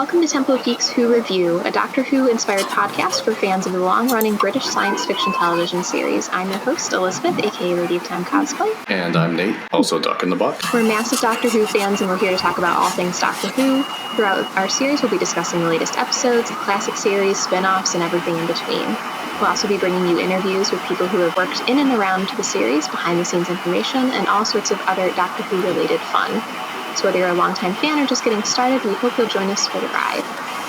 Welcome to Temple of Geeks Who Review, a Doctor Who-inspired podcast for fans of the long-running British science fiction television series. I'm your host, Elizabeth, aka Lady of Time Cosplay. And I'm Nate, also Doc in the Box. We're massive Doctor Who fans, and we're here to talk about all things Doctor Who. Throughout our series, we'll be discussing the latest episodes, the classic series, spin-offs, and everything in between. We'll also be bringing you interviews with people who have worked in and around the series, behind-the-scenes information, and all sorts of other Doctor Who-related fun. So whether you're a longtime fan or just getting started, we hope you'll join us for the ride.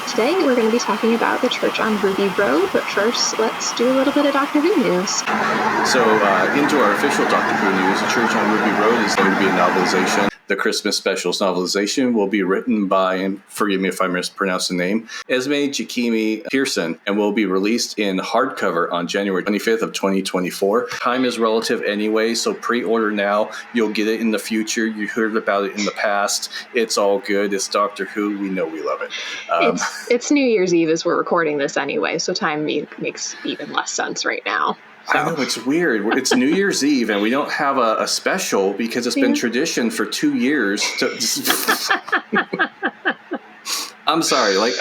Today, we're going to be talking about the Church on Ruby Road, but first, let's do a little bit of Doctor Who news. So, into our official Doctor Who news, the Church on Ruby Road is going to be a novelization. The Christmas Specials novelization will be written by, and forgive me if I mispronounce the name, Esme Jackimi Pearson, and will be released in hardcover on January 25th of 2024. Time is relative anyway, so pre-order now. You'll get it in the future. You heard about it in the past. It's all good. It's Doctor Who. We know we love it. It's New Year's Eve as we're recording this anyway, so time makes even less sense right now. So. I know, it's weird. It's New Year's Eve, and we don't have a special because it's been tradition for 2 years. I'm sorry. I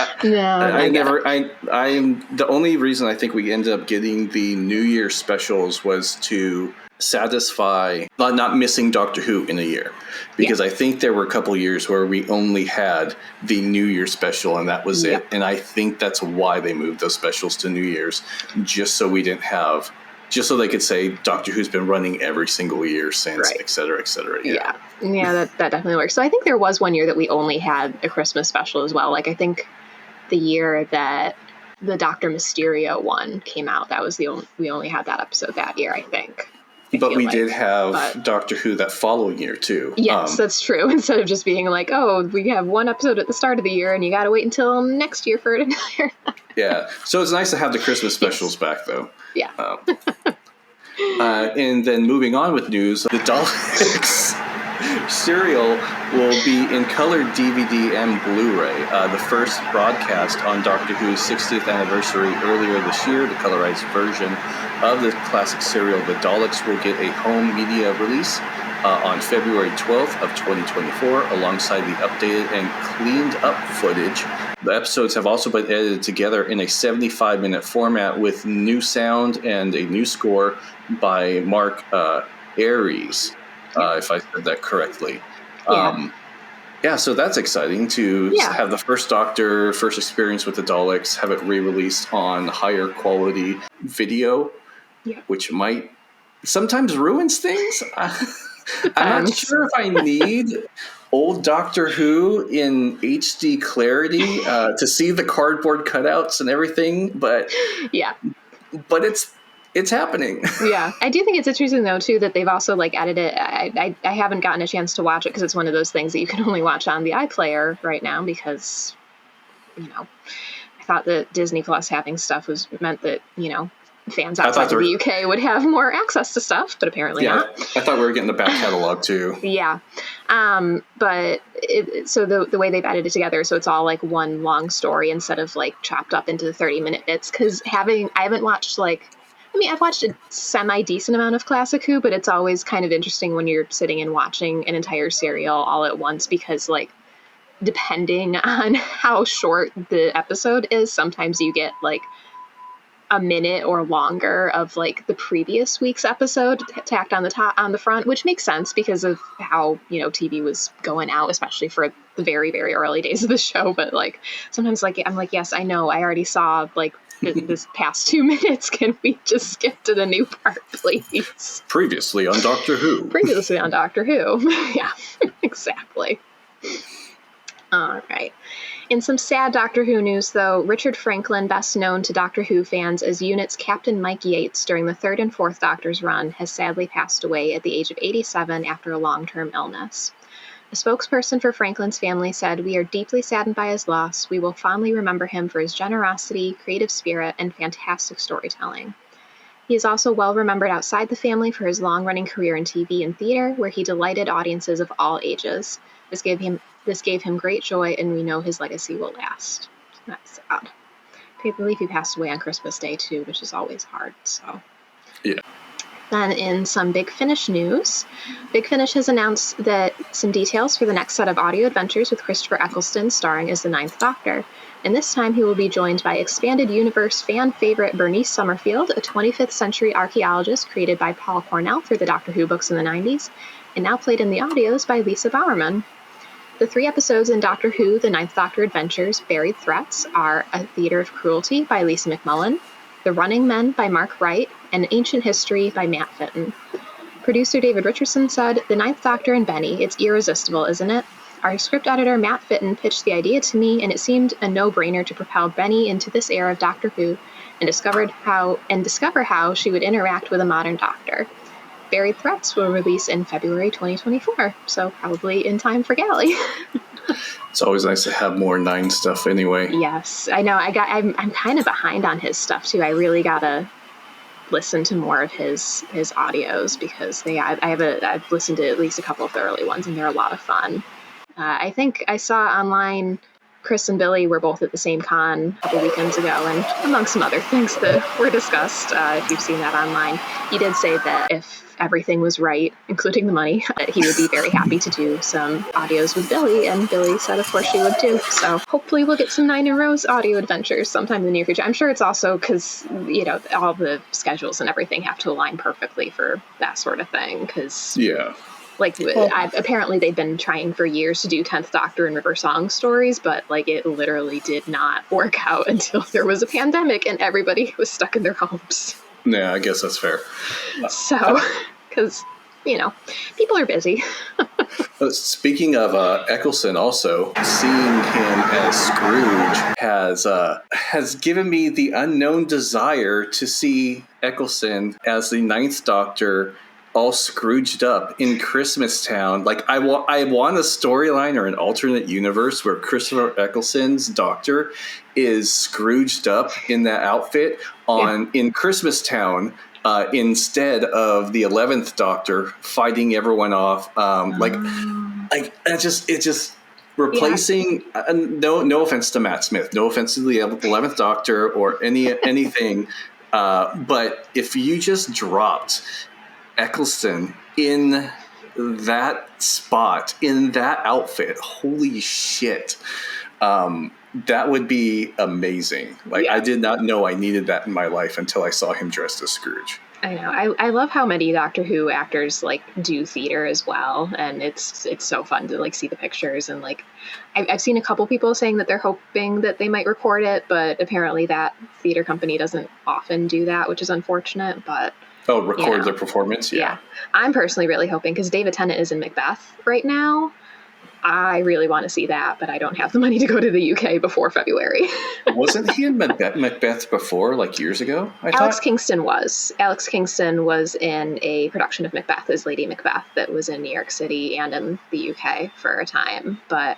am the only reason I think we ended up getting the New Year specials was to satisfy not missing Doctor Who in a year, because I think there were a couple years where we only had the New Year special and that was it. And I think that's why they moved those specials to New Year's, just so they could say Doctor Who's been running every single year since, et cetera, et cetera. Yeah, that definitely works. So I think there was one year that we only had a Christmas special as well. Like, I think the year that the Dr. Mysterio one came out, that was we only had that episode that year, I think. But we did have Doctor Who that following year, too. Yes, that's true. Instead of just being like, oh, we have one episode at the start of the year, and you got to wait until next year for it another. Yeah. So it's nice to have the Christmas specials back, though. Yeah. And then moving on with news, the Daleks serial will be in colored DVD and Blu-ray. The first broadcast on Doctor Who's 60th anniversary earlier this year, the colorized version of the classic serial, The Daleks, will get a home media release on February 12th of 2024, alongside the updated and cleaned up footage. The episodes have also been edited together in a 75-minute format with new sound and a new score by Mark Aries, if I said that correctly. So that's exciting to have the first Doctor, first experience with the Daleks, have it re-released on higher quality video, which might sometimes ruins things. I'm not sure if I need old Doctor Who in HD clarity to see the cardboard cutouts and everything, but it's happening. Yeah, I do think it's interesting though too that they've also added it. I haven't gotten a chance to watch it because it's one of those things that you can only watch on the iPlayer right now because I thought that Disney Plus having stuff meant that fans outside of the UK would have more access to stuff, but apparently not. I thought we were getting the back catalog too. But so the way they've edited it together, so it's all one long story instead of chopped up into 30-minute bits. Because I haven't watched I've watched a semi-decent amount of classic Who, but it's always kind of interesting when you're sitting and watching an entire serial all at once because depending on how short the episode is, sometimes you get a minute or longer of the previous week's episode tacked on the front, which makes sense because of how TV was going out, especially for the very, very early days of the show. But sometimes I'm yes, I know, I already saw this past 2 minutes. Can we just skip to the new part, please? Previously on Doctor Who. Yeah, exactly. All right. In some sad Doctor Who news, though, Richard Franklin, best known to Doctor Who fans as Unit's Captain Mike Yates during the 3rd and 4th Doctor's run, has sadly passed away at the age of 87 after a long-term illness. A spokesperson for Franklin's family said, "We are deeply saddened by his loss. We will fondly remember him for his generosity, creative spirit, and fantastic storytelling. He is also well remembered outside the family for his long-running career in TV and theater, where he delighted audiences of all ages. This gave him great joy, and we know his legacy will last." That's sad. I believe he passed away on Christmas Day, too, which is always hard, so. Yeah. Then in some Big Finish news, Big Finish has announced that some details for the next set of audio adventures with Christopher Eccleston starring as the Ninth Doctor. And this time he will be joined by Expanded Universe fan favorite Bernice Summerfield, a 25th century archaeologist created by Paul Cornell for the Doctor Who books in the 90s, and now played in the audios by Lisa Bowerman. The 3 episodes in Doctor Who, The Ninth Doctor Adventures, Buried Threats, are A Theatre of Cruelty by Lisa McMullen, The Running Men by Mark Wright, and Ancient History by Matt Fitton. Producer David Richardson said, "The Ninth Doctor and Benny, it's irresistible, isn't it? Our script editor Matt Fitton pitched the idea to me, and it seemed a no-brainer to propel Benny into this era of Doctor Who and discover how she would interact with a modern Doctor. Buried Threats will release in February 2024, so probably in time for Galley." It's always nice to have more 9 stuff anyway. Yes, I know. I'm kind of behind on his stuff too. I really gotta listen to more of his audios because I've listened to at least a couple of the early ones and they're a lot of fun. I think I saw online Chris and Billy were both at the same con a couple weekends ago, and among some other things that were discussed, if you've seen that online, he did say that if everything was right, including the money, that he would be very happy to do some audios with Billy, and Billy said of course she would too. So hopefully we'll get some 9 in Rose audio adventures sometime in the near future. I'm sure it's also because, all the schedules and everything have to align perfectly for that sort of thing, because yeah. Apparently they've been trying for years to do 10th Doctor and River Song stories, but it literally did not work out until there was a pandemic and everybody was stuck in their homes. Yeah, I guess that's fair. So, because, people are busy. Speaking of Eccleston, also, seeing him as Scrooge has given me the unknown desire to see Eccleston as the Ninth Doctor all Scrooged up in Christmas Town. I want a storyline or an alternate universe where Christopher Eccleston's Doctor is Scrooged up in that outfit in Christmas Town instead of the 11th Doctor fighting everyone off. It just replacing. No offense to Matt Smith, no offense to the 11th Doctor or anything, but if you just dropped Eccleston in that spot, in that outfit, holy shit, that would be amazing. I did not know I needed that in my life until I saw him dressed as Scrooge. I know. I love how many Doctor Who actors do theater as well, and it's so fun to see the pictures, and I've seen a couple people saying that they're hoping that they might record it, but apparently that theater company doesn't often do that, which is unfortunate. But record their performance? Yeah. I'm personally really hoping, because David Tennant is in Macbeth right now. I really want to see that, but I don't have the money to go to the UK before February. Wasn't he in Macbeth before, years ago? Alex Kingston was. Alex Kingston was in a production of Macbeth as Lady Macbeth that was in New York City and in the UK for a time. But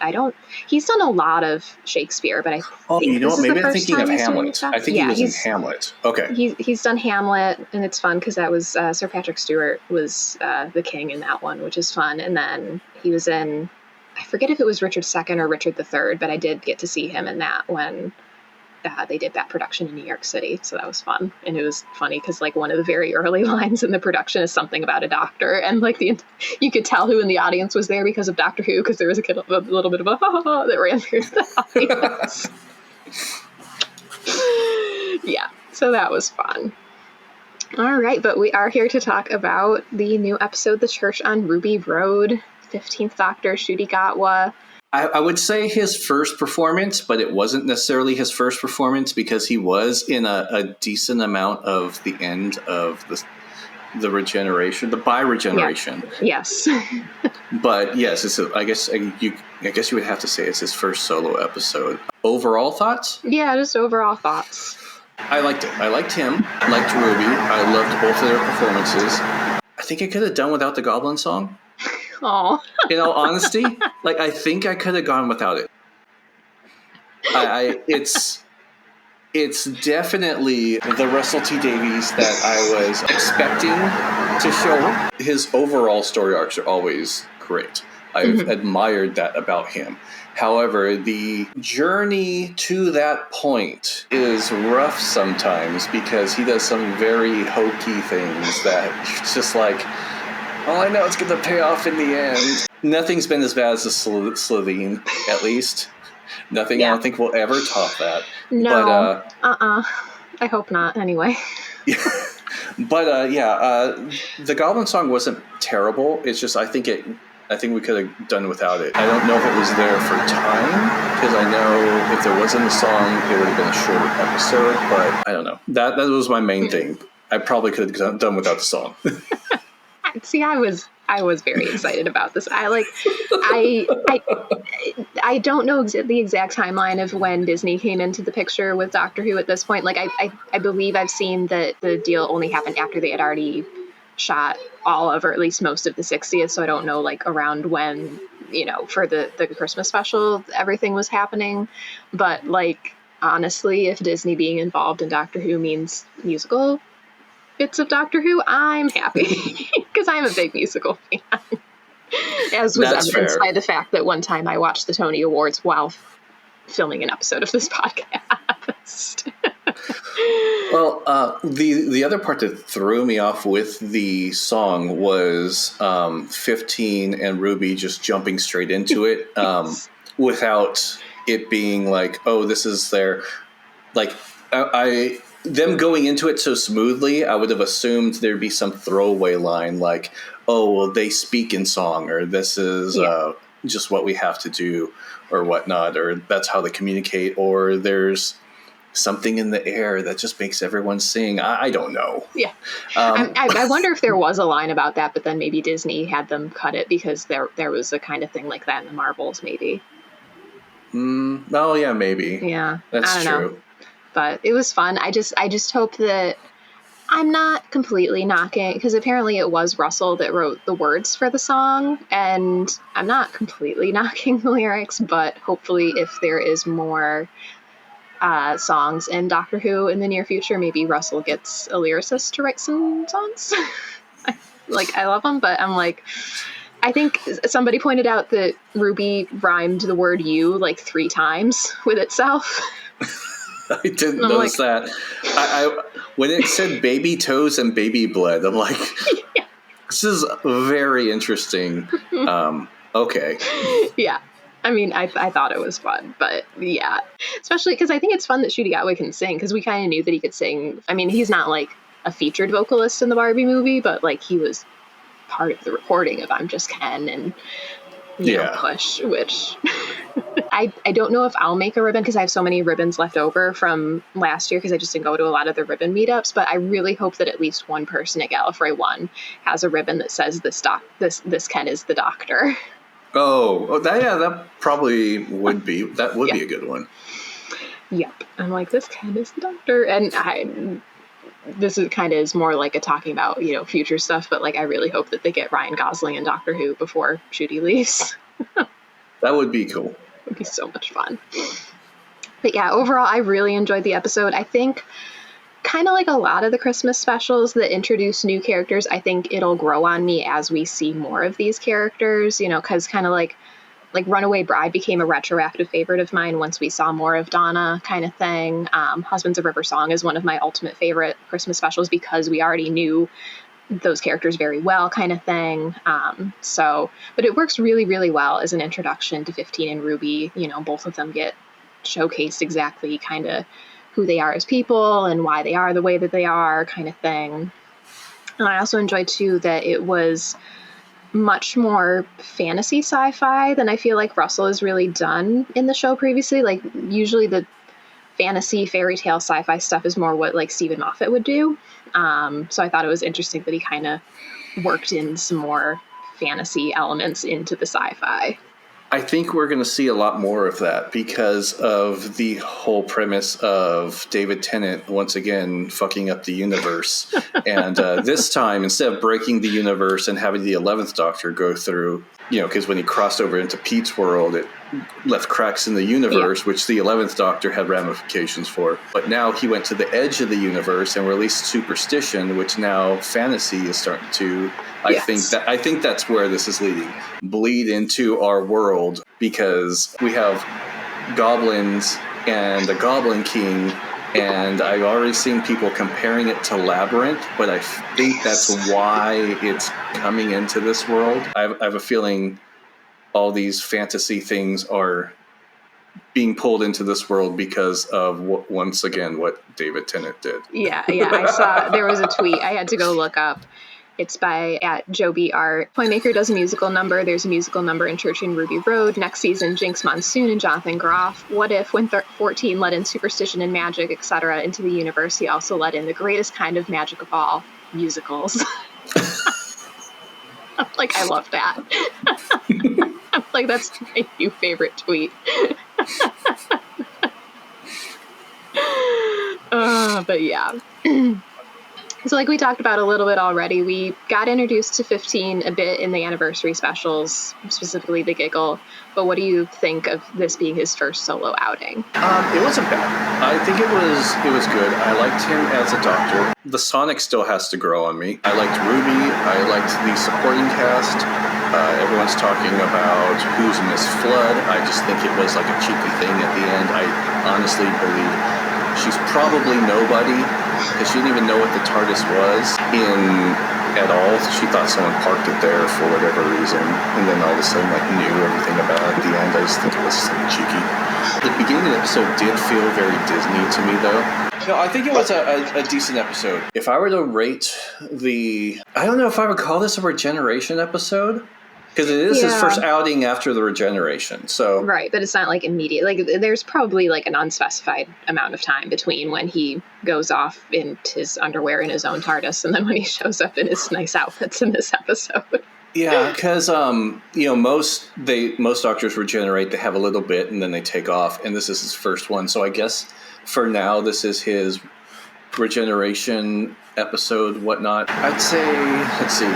he's done a lot of Shakespeare, but I think maybe I'm thinking of Hamlet. I think he was in Hamlet. Okay. He's done Hamlet, and it's fun because that was Sir Patrick Stewart was the king in that one, which is fun. And then he was in, I forget if it was Richard II or Richard III, but I did get to see him in that when they did that production in New York City. So that was fun. And it was funny because one of the very early lines in the production is something about a doctor. And you could tell who in the audience was there because of Doctor Who, because there was a little bit of a ha-ha-ha that ran through the audience. Yeah, so that was fun. All right, but we are here to talk about the new episode, The Church on Ruby Road, 15th Doctor, Ncuti Gatwa. I would say his first performance, but it wasn't necessarily his first performance because he was in a decent amount of the end of the regeneration, the bi-regeneration. Yeah. Yes. But yes, I guess you would have to say it's his first solo episode. Overall thoughts? Yeah, just overall thoughts. I liked it. I liked him. I liked Ruby. I loved both of their performances. I think I could have done without the Goblin song. Oh. In all honesty, I think I could have gone without it. It's definitely the Russell T Davies that I was expecting to show. His overall story arcs are always great. I've admired that about him. However, the journey to that point is rough sometimes because he does some very hokey things that it's just like, oh, I know it's going to pay off in the end. Nothing's been as bad as the Slovene, at least. Nothing I don't think will ever top that. No. But, I hope not, anyway. But the Goblin song wasn't terrible. It's just I think we could have done without it. I don't know if it was there for time, because I know if there wasn't a song, it would have been a shorter episode. But I don't know. That was my main thing. I probably could have done without the song. See, I was very excited about this. I don't know the exact timeline of when Disney came into the picture with Doctor Who at this point. Like, I believe I've seen that the deal only happened after they had already shot all of, or at least most of the 60th. So I don't know, like, around when, for the Christmas special, everything was happening. But, like, honestly, if Disney being involved in Doctor Who means musical bits of Doctor Who, I'm happy because I'm a big musical fan. As was evidenced by the fact that one time I watched the Tony Awards while filming an episode of this podcast. Well, the other part that threw me off with the song was 15 and Ruby just jumping straight into it without it being like, oh, this is their, like, them going into it so smoothly, I would have assumed there'd be some throwaway line like, oh, well, they speak in song, or this is just what we have to do, or whatnot, or that's how they communicate, or there's something in the air that just makes everyone sing. I don't know. Yeah. I wonder if there was a line about that, but then maybe Disney had them cut it because there was a kind of thing like that in the Marvels, maybe. Oh, yeah, maybe. Yeah. That's true. Know. But it was fun. I just hope that I'm not completely knocking, because apparently it was Russell that wrote the words for the song, and I'm not completely knocking the lyrics, but hopefully if there is more songs in Doctor Who in the near future, maybe Russell gets a lyricist to write some songs. I love them, but I'm like, I think somebody pointed out that Ruby rhymed the word you like 3 times with itself. I didn't notice that. I when it said baby toes and baby blood, I'm like, yeah. This is very interesting. Okay. Yeah. I mean, I thought it was fun, but yeah. Especially because I think it's fun that Ncuti Gatwa can sing, because we kind of knew that he could sing. I mean, he's not like a featured vocalist in the Barbie movie, but like he was part of the recording of I'm Just Ken and you know, Push, which I don't know if I'll make a ribbon because I have so many ribbons left over from last year because I just didn't go to a lot of the ribbon meetups, but I really hope that at least one person at Gallifrey 1 has a ribbon that says this Ken is the Doctor. That probably would be. That would be a good one. Yep. I'm like, this Ken is the Doctor. And this is kind of is more like a talking about, you know, future stuff, but like I really hope that they get Ryan Gosling in Doctor Who before Ncuti leaves. That would be cool. It would be so much fun. But yeah, overall, I really enjoyed the episode. I think kind of like a lot of the Christmas specials that introduce new characters, I think it'll grow on me as we see more of these characters, you know, because kind of like Runaway Bride became a retroactive favorite of mine once we saw more of Donna kind of thing. Husbands of River Song is one of my ultimate favorite Christmas specials because we already knew those characters very well kind of thing. But it works really, really well as an introduction to 15 and Ruby. You know, both of them get showcased exactly kind of who they are as people and why they are the way that they are kind of thing. And I also enjoyed too that it was much more fantasy sci-fi than I feel like Russell has really done in the show previously. Like usually the fantasy fairy tale sci-fi stuff is more what like Stephen Moffat would do. So I thought it was interesting that he kind of worked in some more fantasy elements into the sci-fi. I think we're going to see a lot more of that because of the whole premise of David Tennant once again fucking up the universe. And this time, instead of breaking the universe and having the 11th Doctor go through, because when he crossed over into Pete's world, it left cracks in the universe, which the 11th Doctor had ramifications for. But now he went to the edge of the universe and released superstition, which now fantasy is starting to, I think that's where this is leading, bleed into our world, because we have goblins and the Goblin King. And I've already seen people comparing it to Labyrinth, but I think that's why it's coming into this world. I have a feeling all these fantasy things are being pulled into this world because of, once again, what David Tennant did. Yeah. I saw there was a tweet I had to go look up. It's by Joe B. Art. Toymaker does a musical number. There's a musical number in Church and Ruby Road. Next season, Jinx Monsoon and Jonathan Groff. What if, when 14 let in superstition and magic, etc., into the universe, he also let in the greatest kind of magic of all, musicals? Like, I love that. I'm like, that's my new favorite tweet. But yeah. So like we talked about a little bit already, we got introduced to 15 a bit in the anniversary specials, specifically the Giggle. But what do you think of this being his first solo outing? It wasn't bad. I think it was good. I liked him as a Doctor. The Sonic still has to grow on me. I liked Ruby. I liked the supporting cast. Everyone's talking about who's Miss Flood. I just think it was like a cheeky thing at the end. I honestly believe she's probably nobody, because she didn't even know what the TARDIS was at all. She thought someone parked it there for whatever reason, and then all of a sudden knew everything about it at the end. I just think it was cheeky. The beginning of the episode did feel very Disney to me, though. No, I think it was a decent episode. If I were to rate I don't know if I would call this a regeneration episode, because it is his first outing after the regeneration. So right, but it's not like immediate. Like there's probably like an unspecified amount of time between when he goes off in his underwear in his own TARDIS and then when he shows up in his nice outfits in this episode. Yeah, because most Doctors regenerate. They have a little bit and then they take off, and this is his first one. So I guess for now this is his regeneration episode, whatnot. I'd say, let's see,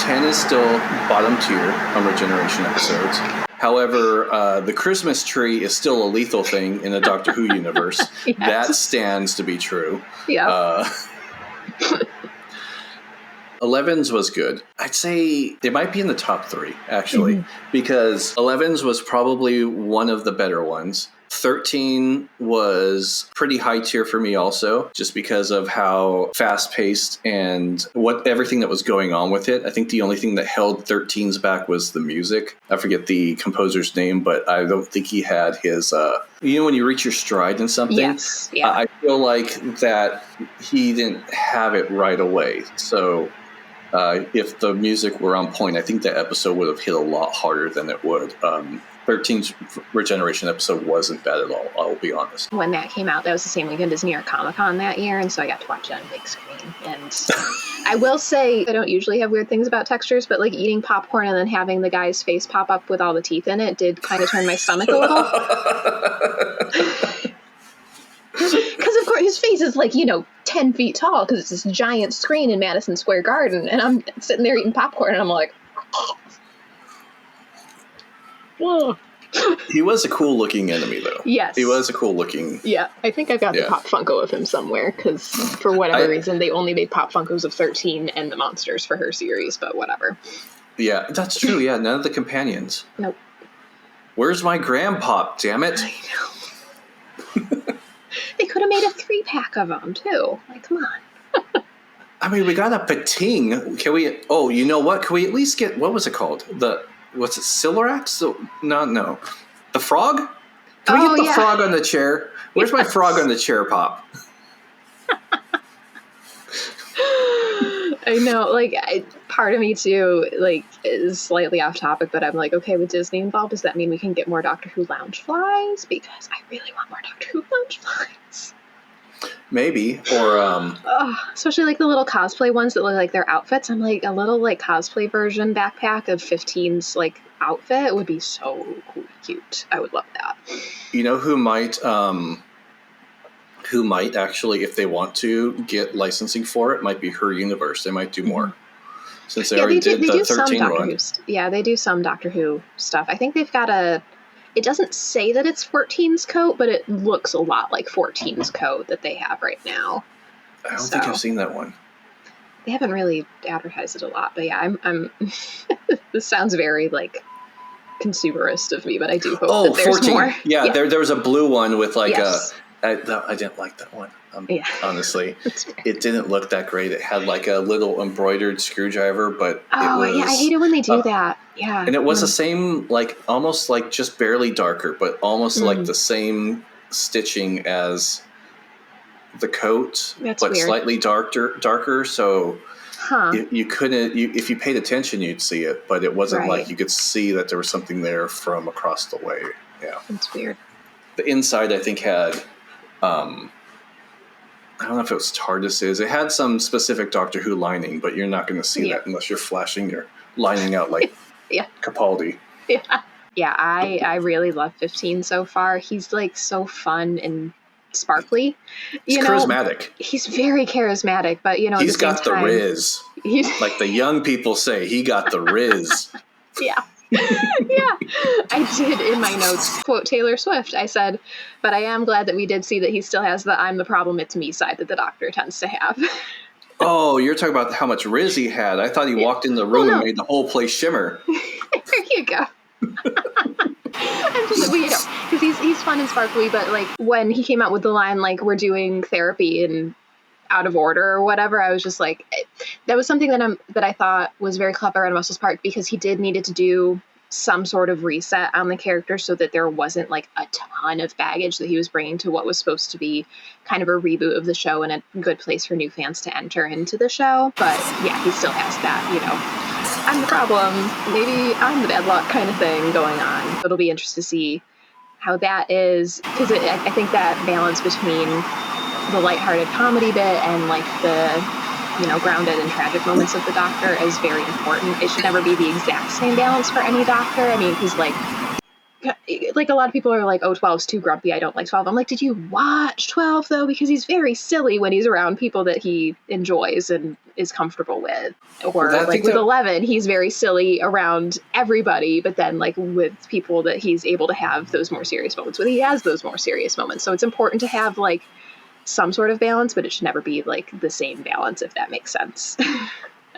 10 is still bottom tier on regeneration episodes. However, the Christmas tree is still a lethal thing in the Doctor Who universe. Yes. That stands to be true. Yeah. 11's was good. I'd say they might be in the top 3, actually, because 11's was probably one of the better ones. 13 was pretty high tier for me also, just because of how fast-paced and everything that was going on with it. I think the only thing that held 13's back was the music. I forget the composer's name, but I don't think he had his... when you reach your stride in something? Yes, yeah. I feel like that he didn't have it right away. So if the music were on point, I think that episode would have hit a lot harder than it would. 13's regeneration episode wasn't bad at all, I'll be honest. When that came out, that was the same weekend as New York Comic Con that year, and so I got to watch it on big screen. And I will say, I don't usually have weird things about textures, but like eating popcorn and then having the guy's face pop up with all the teeth in it did kind of turn my stomach a little. Because of course his face is like, 10 feet tall because it's this giant screen in Madison Square Garden, and I'm sitting there eating popcorn and I'm like, whoa. He was a cool looking enemy, though. Yes. He was a cool looking. Yeah, I think I've got the Pop Funko of him somewhere, because for whatever reason, they only made Pop Funkos of 13 and the monsters for her series, but whatever. Yeah, that's true. Yeah, none of the companions. Nope. Where's my Grandpop, damn it? I know. They could have made a 3-pack of them, too. Like, come on. I mean, we got a Pating. Can we... Oh, you know what? Can we at least get... What was it called? What's it? Silorax? No. The frog? Can we get the frog on the chair? Where's my frog on the chair, Pop? I know, part of me too, is slightly off topic, but I'm like, okay, with Disney involved, does that mean we can get more Doctor Who lounge flies? Because I really want more Doctor Who lounge flies. Maybe, or especially the little cosplay ones that look like their outfits. I'm like, a little cosplay version backpack of 15's outfit would be so cute. I would love that. You know who might actually, if they want to get licensing for it, might be Her Universe. They might do more. since they Yeah, already did they the do some 13 Doctor one. Who. Yeah, they do some Doctor Who stuff. I think they've got it doesn't say that it's 14's coat, but it looks a lot like 14's coat that they have right now. I don't think I've seen that one. They haven't really advertised it a lot, but yeah, I'm this sounds very like consumerist of me, but I do hope that there's 14. more. Yeah, there was a blue one with like yes. I didn't like that one. Yeah. Honestly, it didn't look that great. It had like a little embroidered screwdriver, but it was. Yeah, I hate it when they do that. Yeah, and it was the same, like almost like just barely darker, but almost like the same stitching as the coat, That's but weird. slightly darker. So you couldn't. If you paid attention, you'd see it, but it wasn't like you could see that there was something there from across the way. Yeah, that's weird. The inside, I think, had. I don't know if it was TARDISes. It had some specific Doctor Who lining, but you're not going to see that unless you're flashing your lining out like Capaldi. Yeah, I really love 15 so far. He's like so fun and sparkly. He's charismatic. He's very charismatic, but he's got the riz. Like the young people say, he got the riz. Yeah. Yeah, I did in my notes quote Taylor Swift. I said, but I am glad that we did see that he still has the I'm the problem, it's me side that the Doctor tends to have. Oh, you're talking about how much riz he had. I thought he walked in the room and made the whole place shimmer. There you go. I'm just, because he's fun and sparkly, but like when he came out with the line like we're doing therapy and out of order or whatever, I was just like, that was something that I thought was very clever on Russell's part, because he needed to do some sort of reset on the character so that there wasn't like a ton of baggage that he was bringing to what was supposed to be kind of a reboot of the show and a good place for new fans to enter into the show. But yeah, he still has that, I'm the problem, maybe I'm the bad luck kind of thing going on. It'll be interesting to see how that is, because I think that balance between the lighthearted comedy bit and like the grounded and tragic moments of the Doctor is very important. It should never be the exact same balance for any Doctor. I mean, because like a lot of people are like, oh, 12's too grumpy, I don't like 12. I'm like, did you watch 12 though? Because he's very silly when he's around people that he enjoys and is comfortable with. Or like with 11, he's very silly around everybody, but then like with people that he's able to have those more serious moments with, he has those more serious moments. So it's important to have like some sort of balance, but it should never be like the same balance, if that makes sense.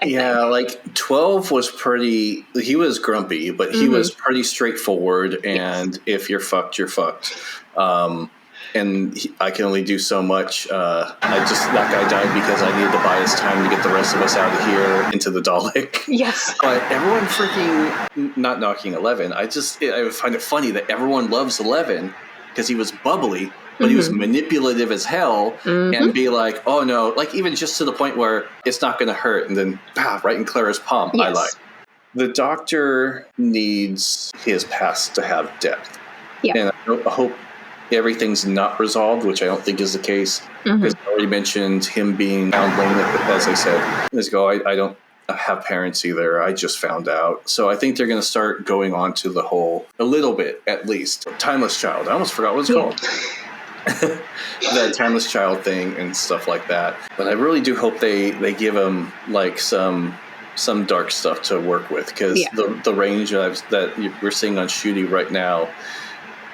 Yeah, like 12 was he was grumpy, but he was pretty straightforward, and if you're fucked, you're fucked. And I can only do so much. That guy died because I needed to buy his time to get the rest of us out of here into the Dalek. Yes. But everyone freaking, not knocking 11, I find it funny that everyone loves 11 because he was bubbly, but he was manipulative as hell, and be like, oh no, like even just to the point where it's not going to hurt, and then right in Clara's palm. Yes. I like. The Doctor needs his past to have depth. Yeah. And I hope everything's not resolved, which I don't think is the case. Because I already mentioned him being found lame, as I said. Let's go, I don't have parents either. I just found out. So I think they're going to start going on to the whole, a little bit at least, Timeless Child. I almost forgot what it's called. The Timeless Child thing and stuff like that. But I really do hope they give him like some dark stuff to work with, because the range that we're seeing on Ncuti right now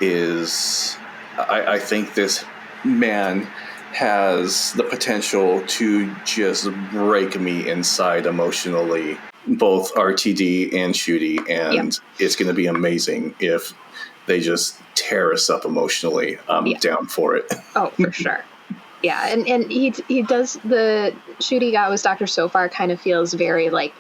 is, I think this man has the potential to just break me inside emotionally, both RTD and Ncuti, and it's going to be amazing if they just tear us up emotionally. I'm down for it. Oh, for sure. Yeah, and he does, the Ncuti got was Doctor so far kind of feels very like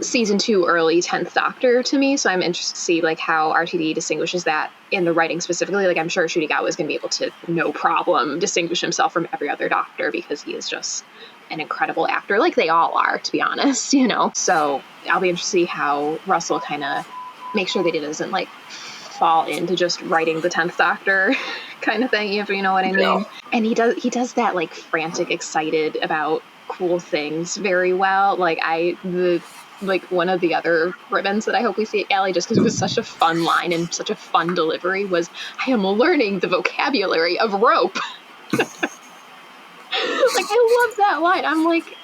season 2 early 10th Doctor to me, so I'm interested to see like how RTD distinguishes that in the writing specifically. Like I'm sure Ncuti Gatwa is going to be able to no problem distinguish himself from every other Doctor, because he is just an incredible actor, like they all are, to be honest, so I'll be interested to see how Russell kind of makes sure that he doesn't like fall into just writing the 10th Doctor kind of thing, if you know what I mean. Yeah. And he does that like frantic, excited about cool things very well. Like one of the other ribbons that I hope we see at Galley, just because it was such a fun line and such a fun delivery, was, I am learning the vocabulary of rope. Like, I love that line. I'm like,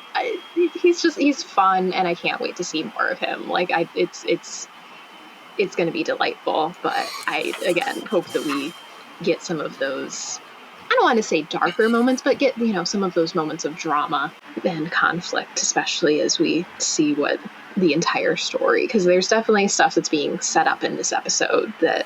he's fun, and I can't wait to see more of him. Like, it's going to be delightful, but I, again, hope that we get some of those, I don't want to say darker moments, but get, some of those moments of drama and conflict, especially as we see what the entire story, because there's definitely stuff that's being set up in this episode that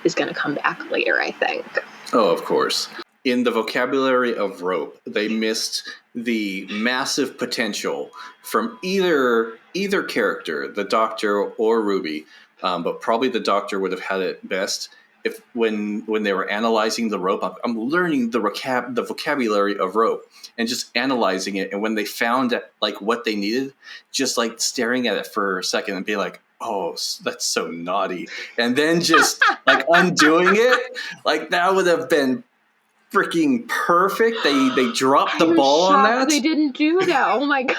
is going to come back later, I think. Oh, of course. In the vocabulary of rope, they missed the massive potential from either character, the Doctor or Ruby, but probably the Doctor would have had it best if when they were analyzing the rope. I'm learning the vocabulary of rope and just analyzing it, and when they found like what they needed, just like staring at it for a second and be like, oh, that's so naughty, and then just like undoing it, like that would have been freaking perfect. They dropped the ball on that. They didn't do that. Oh my god.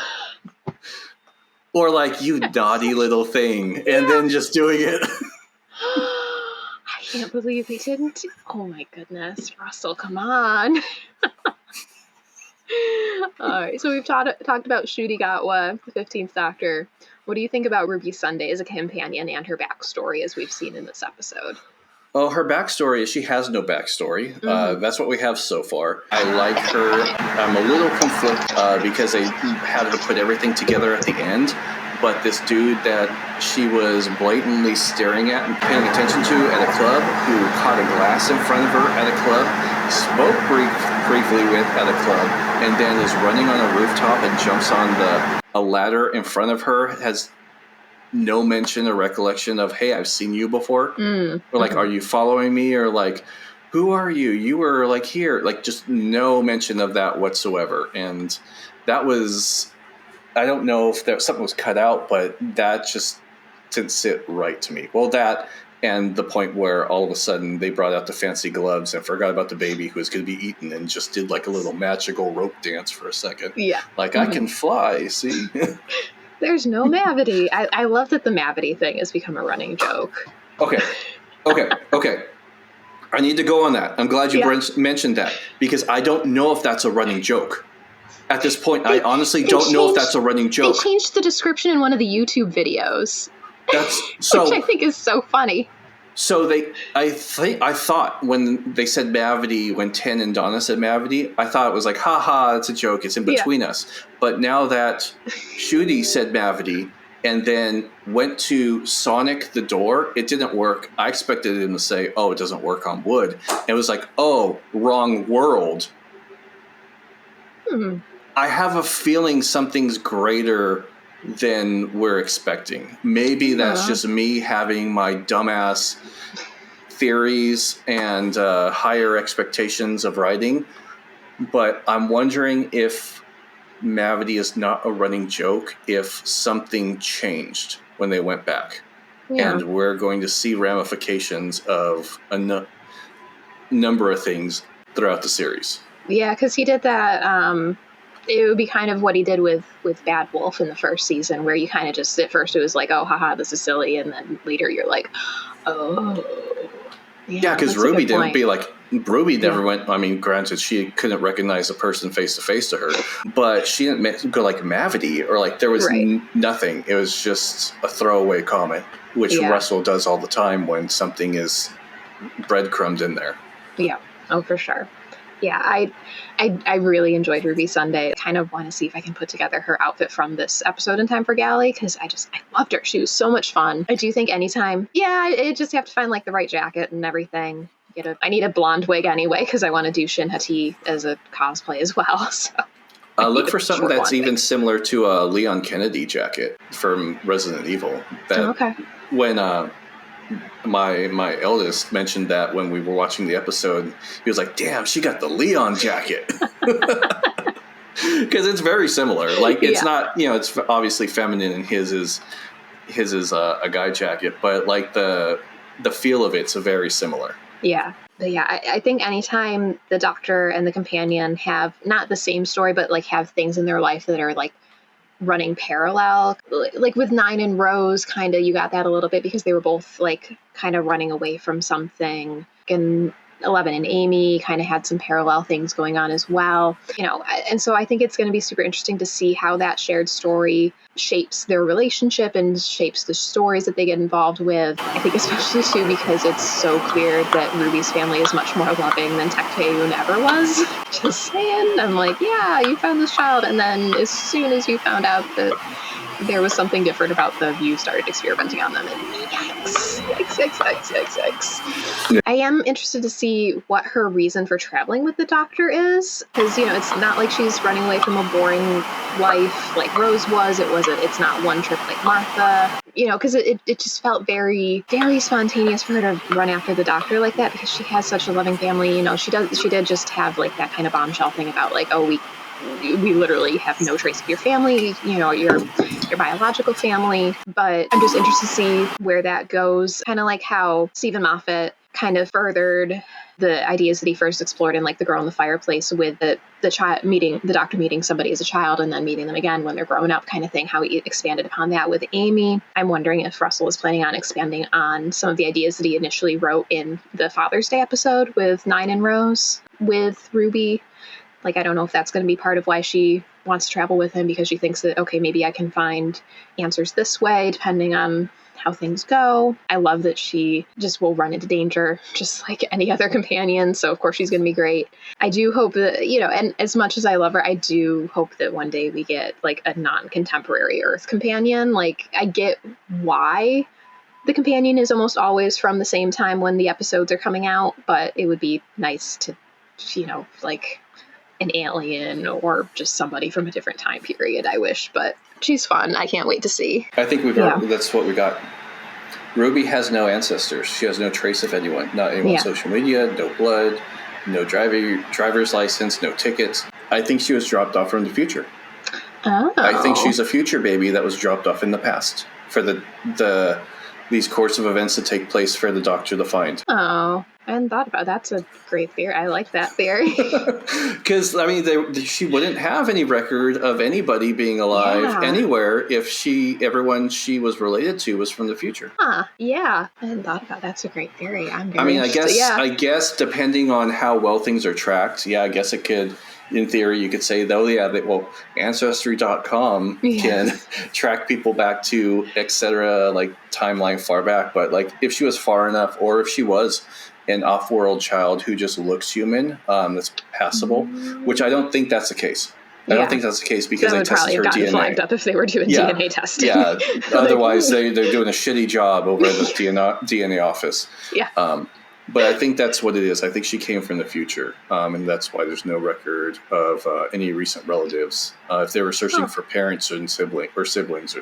Or like, you naughty little thing, and then just doing it. I can't believe they didn't. Oh my goodness, Russell, come on. Alright, so we've talked about Ncuti Gatwa, the 15th Doctor. What do you think about Ruby Sunday as a companion and her backstory, as we've seen in this episode? Oh, her backstory is she has no backstory. That's what we have so far. I like her. I'm a little conflicted because they had her put everything together at the end. But this dude that she was blatantly staring at and paying attention to at a club, who caught a glass in front of her at a club, spoke briefly with at a club, and then is running on a rooftop and jumps on a ladder in front of her, has no mention or recollection of, hey, I've seen you before. Or like, are you following me? Or like, who are you? You were like here. Like, just no mention of that whatsoever. And that was, I don't know if something was cut out, but that just didn't sit right to me. Well, that and the point where all of a sudden they brought out the fancy gloves and forgot about the baby who was going to be eaten and just did like a little magical rope dance for a second. Yeah. Like, I can fly, see? There's no Mavity. I love that the Mavity thing has become a running joke. Okay. I need to go on that. I'm glad you mentioned that, because I don't know if that's a running joke. At this point, I honestly don't know if that's a running joke. They changed the description in one of the YouTube videos. That's so, which I think is so funny. So I thought when they said Mavity, when Ten and Donna said Mavity, I thought it was like, haha, it's a joke, it's in between us. But now that Ncuti said Mavity and then went to Sonic the door, it didn't work. I expected him to say, oh, it doesn't work on wood. And it was like, oh, wrong world. I have a feeling something's greater than we're expecting. Maybe that's just me having my dumbass theories and higher expectations of writing. But I'm wondering if Mavity is not a running joke, if something changed when they went back. Yeah. And we're going to see ramifications of a number of things throughout the series. Yeah, because he did that... it would be kind of what he did with Bad Wolf in the first season, where you kind of just, at first it was like, oh, haha, this is silly. And then later you're like, oh. Yeah, because Ruby didn't be like, Ruby never went, I mean, granted, she couldn't recognize a person face to face to her, but she didn't go like Mavity, or like there was nothing. It was just a throwaway comment, which Russell does all the time when something is breadcrumbed in there. Yeah, oh, for sure. Yeah, I really enjoyed Ruby Sunday. I kind of want to see if I can put together her outfit from this episode in time for Galley, because I loved her. She was so much fun. I do think anytime, I just have to find like the right jacket and everything. I need a blonde wig anyway, because I want to do Shin Hati as a cosplay as well. So look for something that's even similar to a Leon Kennedy jacket from Resident Evil. When my eldest mentioned that when we were watching the episode, he was like, damn, she got the Leon jacket. Because it's very similar. Like, it's not, it's obviously feminine, and his is a guy jacket, but like the feel of it's very similar. Yeah. But I think anytime the Doctor and the companion have not the same story, but like have things in their life that are like running parallel, like with Nine and Rose, kind of, you got that a little bit because they were both like kind of running away from something. And Eleven and Amy kind of had some parallel things going on as well, and so I think it's going to be super interesting to see how that shared story shapes their relationship and shapes the stories that they get involved with. I think especially too because it's so clear that Ruby's family is much more loving than Taecyeon ever was. Just saying. I'm like, yeah, you found this child, and then as soon as you found out that there was something different about them, you started experimenting on them, and yikes. I am interested to see what her reason for traveling with the doctor is, because, it's not like she's running away from a boring life like Rose was. It's not one trip like Martha, because it just felt very, very spontaneous for her to run after the doctor like that, because she has such a loving family. She did just have like that kind of bombshell thing about like, oh, we literally have no trace of your family, your biological family. But I'm just interested to see where that goes. Kind of like how Stephen Moffat kind of furthered the ideas that he first explored in like The Girl in the Fireplace with the child meeting, the doctor meeting somebody as a child and then meeting them again when they're grown up kind of thing, how he expanded upon that with Amy. I'm wondering if Russell is planning on expanding on some of the ideas that he initially wrote in the Father's Day episode with Nine and Rose with Ruby. Like, I don't know if that's going to be part of why she wants to travel with him, because she thinks that, okay, maybe I can find answers this way, depending on how things go. I love that she just will run into danger just like any other companion. So, of course, she's going to be great. I do hope that, and as much as I love her, I do hope that one day we get like a non-contemporary Earth companion. Like, I get why the companion is almost always from the same time when the episodes are coming out, but it would be nice to, like an alien or just somebody from a different time period, I wish. But she's fun. I can't wait to see. I think that's what we got. Ruby has no ancestors. She has no trace of anyone. Not anyone on social media, no blood, no driver's license, no tickets. I think she was dropped off from the future. Oh. I think she's a future baby that was dropped off in the past for these course of events to take place for the doctor to find. Oh, I hadn't thought about it. That's a great theory. I like that theory. Because, she wouldn't have any record of anybody being alive anywhere if everyone she was related to was from the future. Huh, yeah. I hadn't thought about it. That's a great theory. I guess depending on how well things are tracked, I guess it could, in theory, you could say, Ancestry.com can track people back to, etc., like timeline far back. But like, if she was far enough, or if she was an off-world child who just looks human, that's passable, which I don't think that's the case. I don't think that's the case because they tested her DNA. That would probably have gotten flagged up if they were doing DNA testing. Yeah, otherwise they're doing a shitty job over at the DNA office. Yeah. But I think that's what it is. I think she came from the future, and that's why there's no record of any recent relatives. If they were searching for parents and siblings or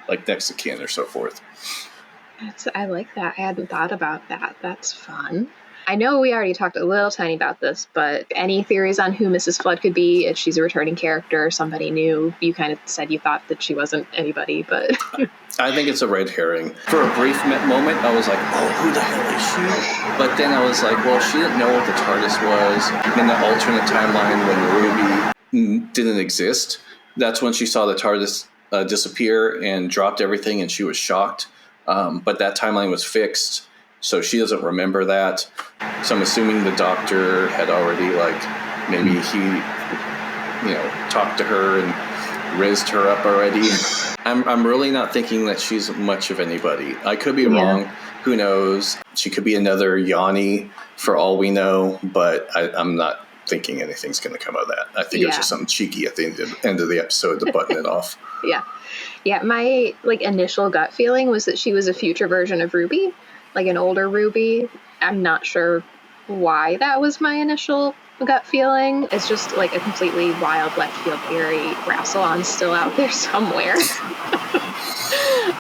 like next of kin or so forth. I like that. I hadn't thought about that. That's fun. I know we already talked a little tiny about this, but any theories on who Mrs. Flood could be? If she's a returning character or somebody new? You kind of said you thought that she wasn't anybody, but... I think it's a red herring. For a brief moment, I was like, oh, who the hell is she? But then I was like, well, she didn't know what the TARDIS was. In the alternate timeline when Ruby didn't exist, that's when she saw the TARDIS disappear and dropped everything, and she was shocked. But that timeline was fixed, so she doesn't remember that. So I'm assuming the doctor had already, maybe he, talked to her and raised her up already. I'm really not thinking that she's much of anybody. I could be wrong. Who knows? She could be another Yanni for all we know, but I'm not thinking anything's going to come of that. I think it was just something cheeky at the end of the episode to button it off. Yeah, my initial gut feeling was that she was a future version of Ruby, like an older Ruby. I'm not sure why that was my initial gut feeling. It's just like a completely wild left field theory. Rassilon's still out there somewhere,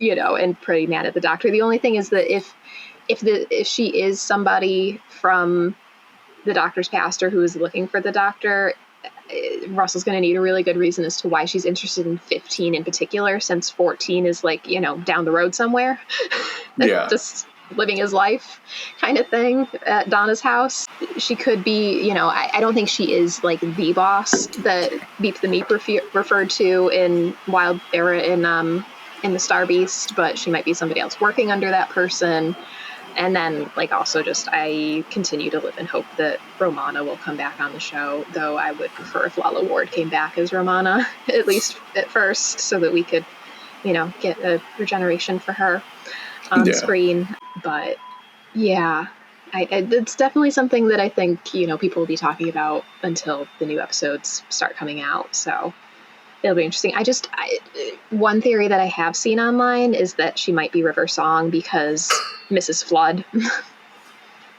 and pretty mad at the doctor. The only thing is that if she is somebody from the doctor's past or who is looking for the doctor, Russell's going to need a really good reason as to why she's interested in 15 in particular, since 14 is down the road somewhere. Just living his life kind of thing at Donna's house. She could be, I don't think she is like the boss that Beep the Meep referred to in Wild Era in the Star Beast, but she might be somebody else working under that person. And then, like, also just I continue to live in hope that Romana will come back on the show, though I would prefer if Lala Ward came back as Romana, at least at first, so that we could, get a regeneration for her on screen. But yeah, it's definitely something that I think, people will be talking about until the new episodes start coming out. So it'll be interesting. One theory that I have seen online is that she might be River Song because Mrs. Flood.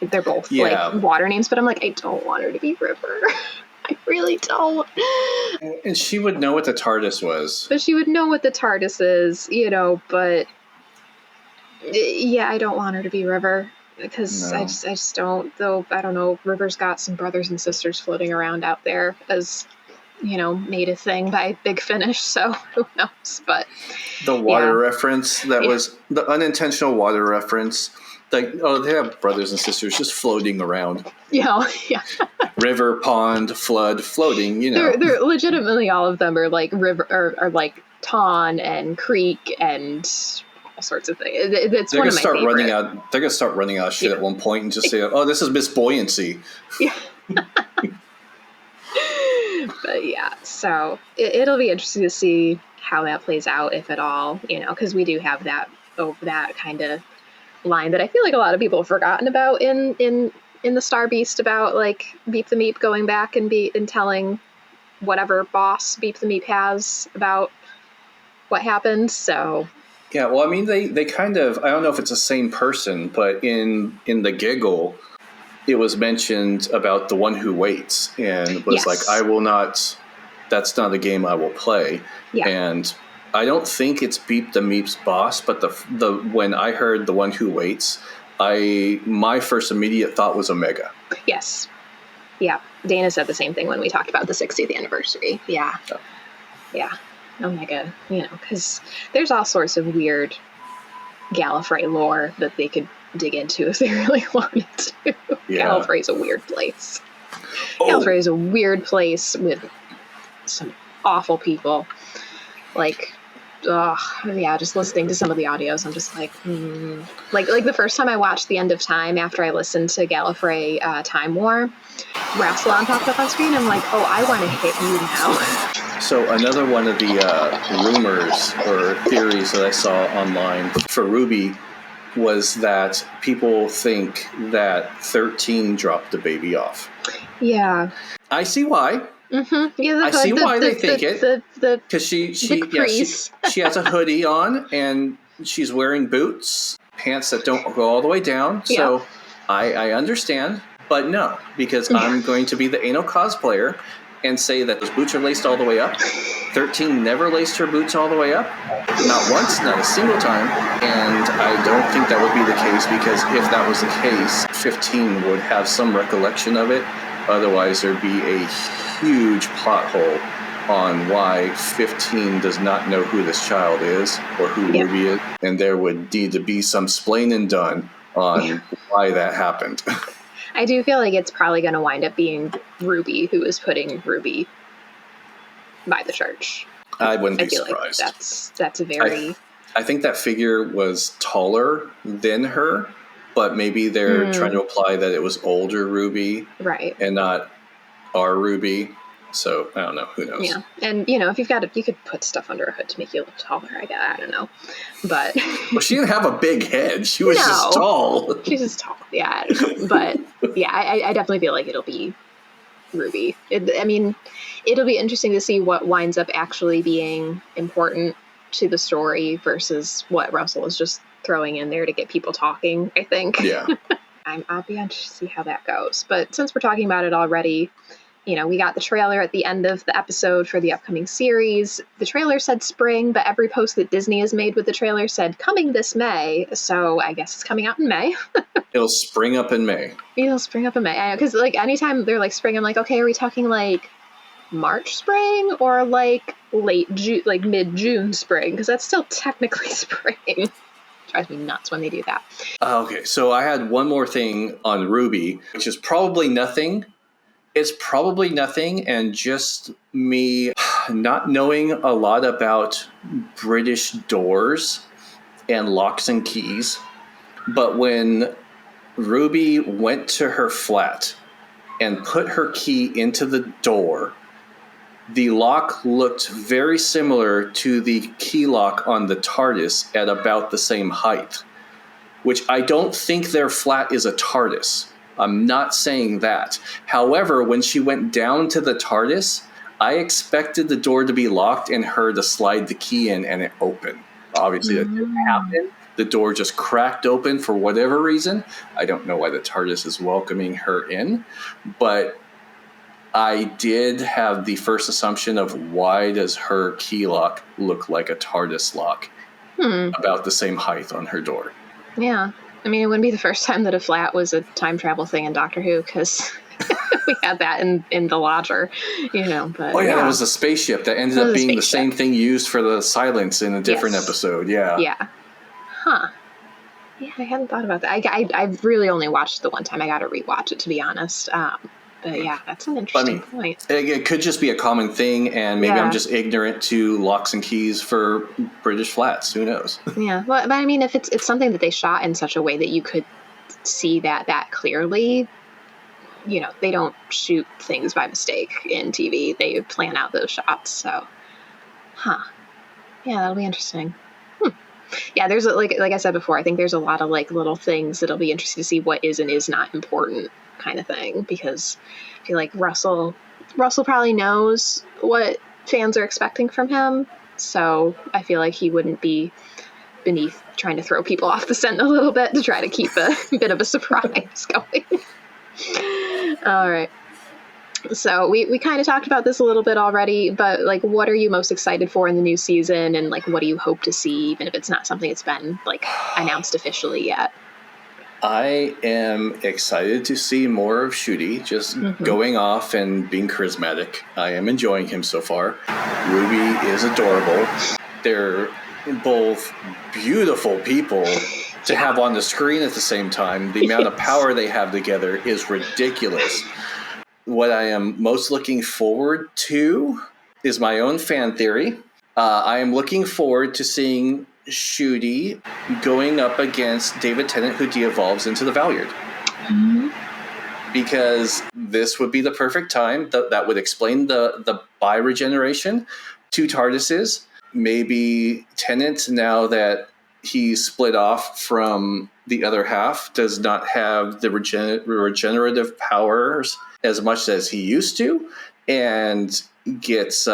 They're both like water names, but I'm like, I don't want her to be River. I really don't. And she would know what the TARDIS was. But she would know what the TARDIS is, but yeah, I don't want her to be River because I just don't. Though I don't know, River's got some brothers and sisters floating around out there as made a thing by Big Finish, so who knows? But the water reference that was the unintentional water reference. Like, they have brothers and sisters just floating around. Yeah. River, pond, flood, floating. They're legitimately all of them are like river or like Ton and Creek and all sorts of things. It's one of my favorite. They're gonna start running out of shit at one point and just say, "Oh, this is Miss Buoyancy." Yeah. But yeah, so it'll be interesting to see how that plays out, if at all. Because we do have that kind of line that I feel like a lot of people have forgotten about in the Star Beast, about like Beep the Meep going back and telling whatever boss Beep the Meep has about what happened. So yeah, well, I mean, they kind of, I don't know if it's the same person, but in the Giggle, it was mentioned about the one who waits and was like, I will not, that's not a game I will play. Yeah. And I don't think it's Beep the Meep's boss, but when I heard the one who waits, my first immediate thought was Omega. Yes. Yeah. Dana said the same thing when we talked about the 60th anniversary. Yeah. Oh. Yeah. Omega, because there's all sorts of weird Gallifrey lore that they could dig into if they really wanted to. Yeah. Gallifrey's a weird place. Gallifrey is a weird place with some awful people. Like, just listening to some of the audios, I'm just like, like the first time I watched The End of Time after I listened to Gallifrey Time War, Rassilon popped up on screen. I'm like, oh, I want to hit you now. So another one of the rumors or theories that I saw online for Ruby was that people think that 13 dropped the baby off. Yeah. I see why. Mm-hmm. Yeah, I see why they think it. Because she has a hoodie on and she's wearing boots, pants that don't go all the way down. So I understand, but no, because I'm going to be the anal cosplayer and say that those boots are laced all the way up. 13 never laced her boots all the way up. Not once, not a single time. And I don't think that would be the case, because if that was the case, 15 would have some recollection of it. Otherwise, there'd be a huge plot hole on why 15 does not know who this child is or who Ruby is. And there would need to be some splaining done on why that happened. I do feel like it's probably going to wind up being Ruby who is putting Ruby by the church. I wouldn't be surprised. Like that's a very... I think that figure was taller than her, but maybe they're trying to imply that it was older Ruby. Right. And not our Ruby. So, I don't know. Who knows? Yeah. And, if you've got you could put stuff under a hood to make you look taller. I don't know. But... Well, she didn't have a big head. She was just tall. She's just tall. Yeah, I don't know. But, yeah, I definitely feel like it'll be Ruby. It'll be interesting to see what winds up actually being important to the story versus what Russell is just throwing in there to get people talking, I think. Yeah. I'll be interested to see how that goes. But since we're talking about it already... we got the trailer at the end of the episode for the upcoming series. The trailer said spring, but every post that Disney has made with the trailer said coming this May. So I guess it's coming out in May. It'll spring up in May. Because anytime they're like spring, I'm like, okay, are we talking like March spring or like late June, like mid-June spring? Because that's still technically spring. Drives me nuts when they do that. Okay, so I had one more thing on Ruby, which is probably nothing. It's probably nothing, and just me not knowing a lot about British doors and locks and keys. But when Ruby went to her flat and put her key into the door, the lock looked very similar to the key lock on the TARDIS at about the same height, which I don't think their flat is a TARDIS. I'm not saying that. However, when she went down to the TARDIS, I expected the door to be locked and her to slide the key in and it opened. Obviously, that didn't happen. The door just cracked open for whatever reason. I don't know why the TARDIS is welcoming her in, but I did have the first assumption of why does her key lock look like a TARDIS lock? About the same height on her door. Yeah. I mean, it wouldn't be the first time that a flat was a time travel thing in Doctor Who, because we had that in The Lodger, But, that was a spaceship that ended up being the same thing used for the silence in a different episode. Yeah. Yeah. Huh. Yeah, I hadn't thought about that. I've really only watched the one time. I got to rewatch it, to be honest. But yeah, that's an interesting point. It could just be a common thing, and maybe I'm just ignorant to locks and keys for British flats. Who knows? Yeah, well, but I mean, if it's something that they shot in such a way that you could see that clearly, they don't shoot things by mistake in TV. They plan out those shots. So, yeah, that'll be interesting. Yeah, there's like I said before, I think there's a lot of like little things that'll be interesting to see what is and is not important kind of thing, because I feel like Russell probably knows what fans are expecting from him, so I feel like he wouldn't be beneath trying to throw people off the scent a little bit to try to keep a bit of a surprise going. All right. So we kind of talked about this a little bit already, but like, what are you most excited for in the new season, and like, what do you hope to see, even if it's not something that's been like announced officially yet? I am excited to see more of Ncuti just going off and being charismatic. I am enjoying him so far. Ruby is adorable. They're both beautiful people to have on the screen at the same time. The amount of power they have together is ridiculous. What I am most looking forward to is my own fan theory. I am looking forward to seeing Ncuti going up against David Tennant, who de-evolves into the Valyard. Because this would be the perfect time. That would explain the bi-regeneration. 2 TARDISes. Maybe Tennant, now that he's split off from the other half, does not have the regenerative powers as much as he used to, and gets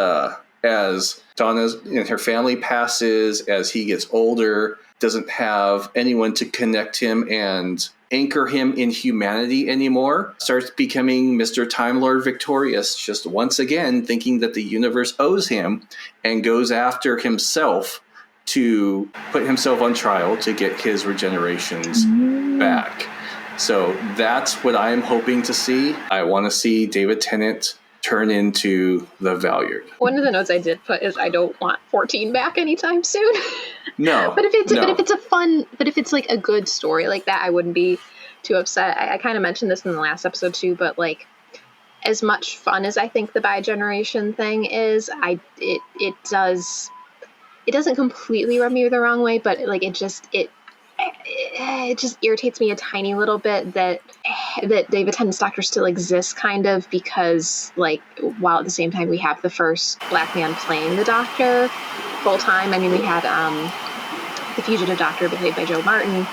as Donna and her family passes, as he gets older, doesn't have anyone to connect him and anchor him in humanity anymore, starts becoming Mr. Time Lord Victorious, just once again thinking that the universe owes him, and goes after himself to put himself on trial to get his regenerations back. So that's what I am hoping to see. I want to see David Tennant turn into the Valyard. One of the notes I did put is I don't want 14 back anytime soon. No. But if it's like a good story like that, I wouldn't be too upset. I kind of mentioned this in the last episode too, but like, as much fun as I think the bi-generation thing is, it doesn't completely rub me the wrong way, but like it just irritates me a tiny little bit that David Tennant's Doctor still exists, kind of, because like, while at the same time we have the first black man playing the Doctor full time. I mean, we had the fugitive Doctor played by Joe Martin,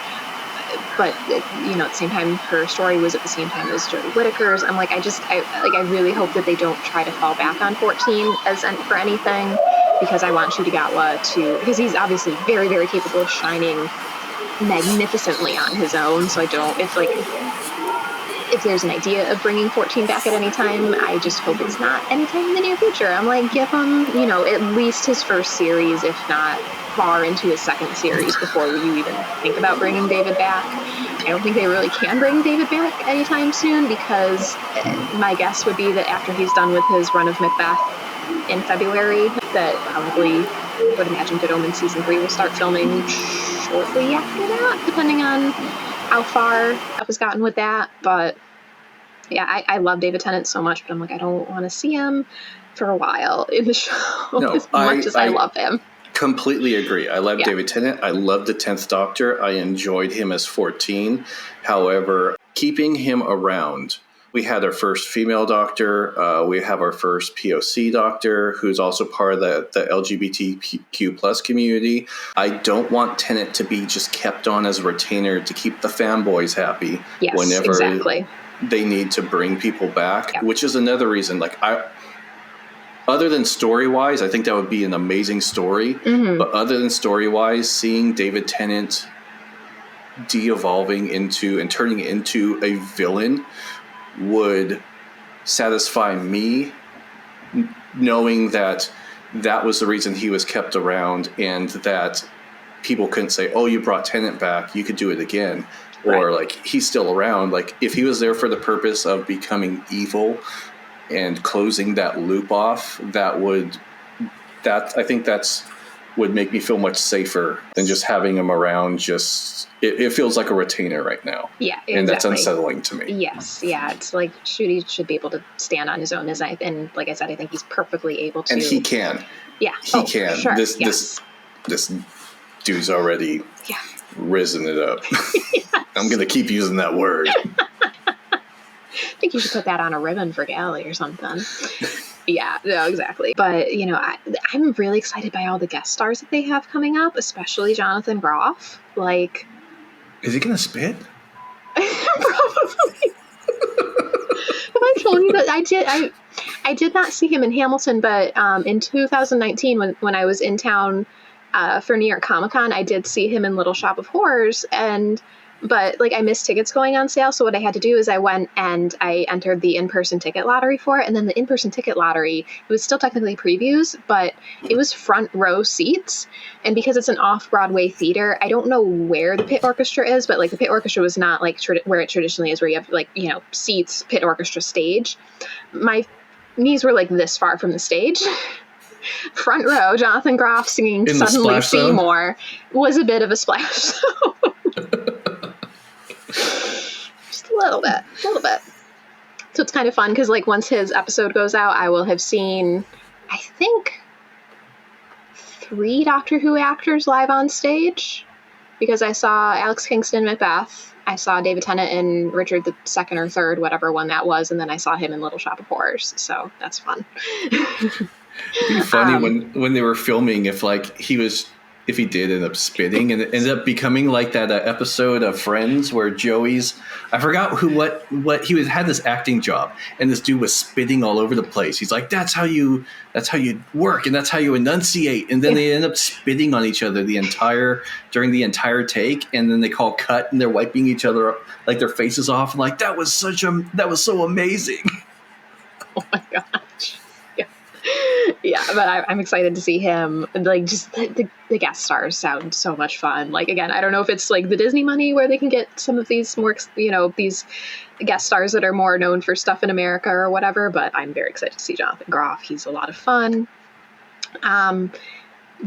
but at the same time her story was at the same time as Jodie Whittaker's. I'm like, I really hope that they don't try to fall back on 14 for anything, because I want Chudigatwa because he's obviously very, very capable of shining magnificently on his own. So if there's an idea of bringing 14 back at any time, I just hope it's not anytime in the near future. I'm like, give him, at least his first series, if not far into his second series, before you even think about bringing David back. I don't think they really can bring David back anytime soon, because my guess would be that after he's done with his run of Macbeth in February, that probably, would imagine Good Omens season 3 will start filming shortly after that, depending on how far up has gotten with that. But yeah, I love David Tennant so much, but I'm like, I don't want to see him for a while in the show, as much as I love him. Completely agree. I love David Tennant. I love the 10th Doctor. I enjoyed him as 14. However, keeping him around, we had our first female doctor. We have our first POC doctor, who's also part of the LGBTQ plus community. I don't want Tennant to be just kept on as a retainer to keep the fanboys happy whenever exactly. they need to bring people back, which is another reason. Like, other than story-wise, I think that would be an amazing story. Mm-hmm. But other than story-wise, seeing David Tennant de-evolving into and turning into a villain would satisfy me, knowing that that was the reason he was kept around, and that people couldn't say, oh, you brought Tennant back, you could do it again. Right. Or, like, he's still around. Like, if he was there for the purpose of becoming evil and closing that loop off, I think that's would make me feel much safer than just having him around. Just it feels like a retainer right now. Yeah, exactly. And that's unsettling to me. Yes, yeah, it's like Shooty should be able to stand on his own, and like I said, I think he's perfectly able to. And he can. Yeah, he can. Sure. This dude's already risen it up. I'm gonna keep using that word. I think you should put that on a ribbon for Galley or something. Yeah, no, exactly. But, I'm really excited by all the guest stars that they have coming up, especially Jonathan Groff. Like, is he going to spit? Probably. Have I told you that I did not see him in Hamilton, but in 2019 when I was in town for New York Comic Con, I did see him in Little Shop of Horrors, but like I missed tickets going on sale, so what I had to do is I went and I entered the in-person ticket lottery for it, and then the in-person ticket lottery, it was still technically previews, but it was front row seats, and because it's an off-Broadway theater, I don't know where the pit orchestra is, but like the pit orchestra was not like where it traditionally is, where you have like, seats, pit orchestra stage. My knees were like this far from the stage. Front row, Jonathan Groff singing in Suddenly Seymour was a bit of a splash zone. Just a little bit. So it's kind of fun because like once his episode goes out, I will have seen, I think, 3 Doctor Who actors live on stage, because I saw Alex Kingston in Macbeth, I saw David Tennant in Richard the Second or Third, whatever one that was, and then I saw him in Little Shop of Horrors. So that's fun. It'd be funny when they were filming if he did end up spitting, and it ended up becoming like that episode of Friends where Joey's, I forgot what he had this acting job, and this dude was spitting all over the place. He's like, that's how you work, and that's how you enunciate, and then they end up spitting on each other during the entire take, and then they call cut, and they're wiping each other like their faces off, and like that was so amazing. Oh my gosh. Yeah, but I'm excited to see him. Like, just the guest stars sound so much fun. Like, again, I don't know if it's like the Disney money where they can get some of these more, these guest stars that are more known for stuff in America or whatever, but I'm very excited to see Jonathan Groff. He's a lot of fun. The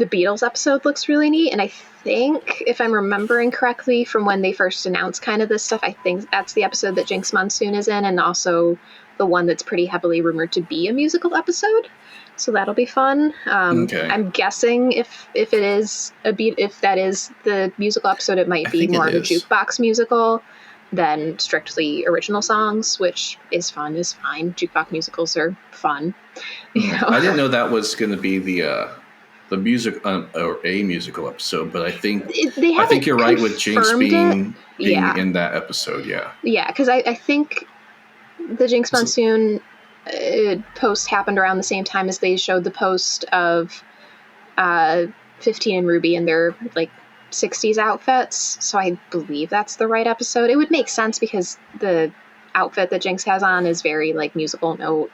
Beatles episode looks really neat, and I think, if I'm remembering correctly from when they first announced kind of this stuff, I think that's the episode that Jinx Monsoon is in, and also the one that's pretty heavily rumored to be a musical episode. So that'll be fun. Okay. I'm guessing if that is the musical episode, it might be more of a jukebox musical than strictly original songs, which is fine. Jukebox musicals are fun. I didn't know that was going to be the music or a musical episode, but I think you're right with Jinx being in that episode. Yeah, because I think the Jinx Monsoon post happened around the same time as they showed the post of 15 and Ruby in their like 60s outfits, so I believe that's the right episode. It would make sense because the outfit that Jinx has on is very like musical note,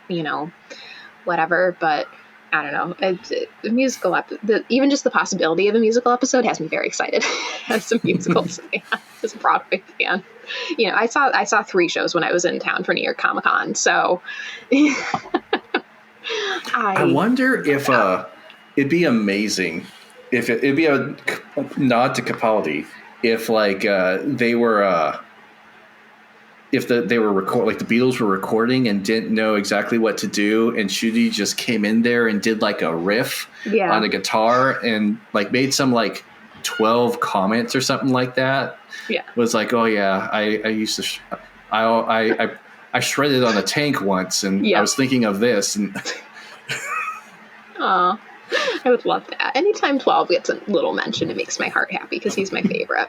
whatever, but I don't know. The musical even just the possibility of a musical episode has me very excited as a musical fan, as a Broadway fan. I saw 3 shows when I was in town for New York Comic Con, so I wonder if it'd be amazing if it'd be a nod to Capaldi if like they were if they were like the Beatles were recording and didn't know exactly what to do, and Shudi just came in there and did like a riff on a guitar and like made some like 12 comments or something like that. Yeah. Was like, oh yeah, I used to I shredded on a tank once, and I was thinking of this. And oh, I would love that. Anytime 12 gets a little mention, it makes my heart happy because he's my favorite.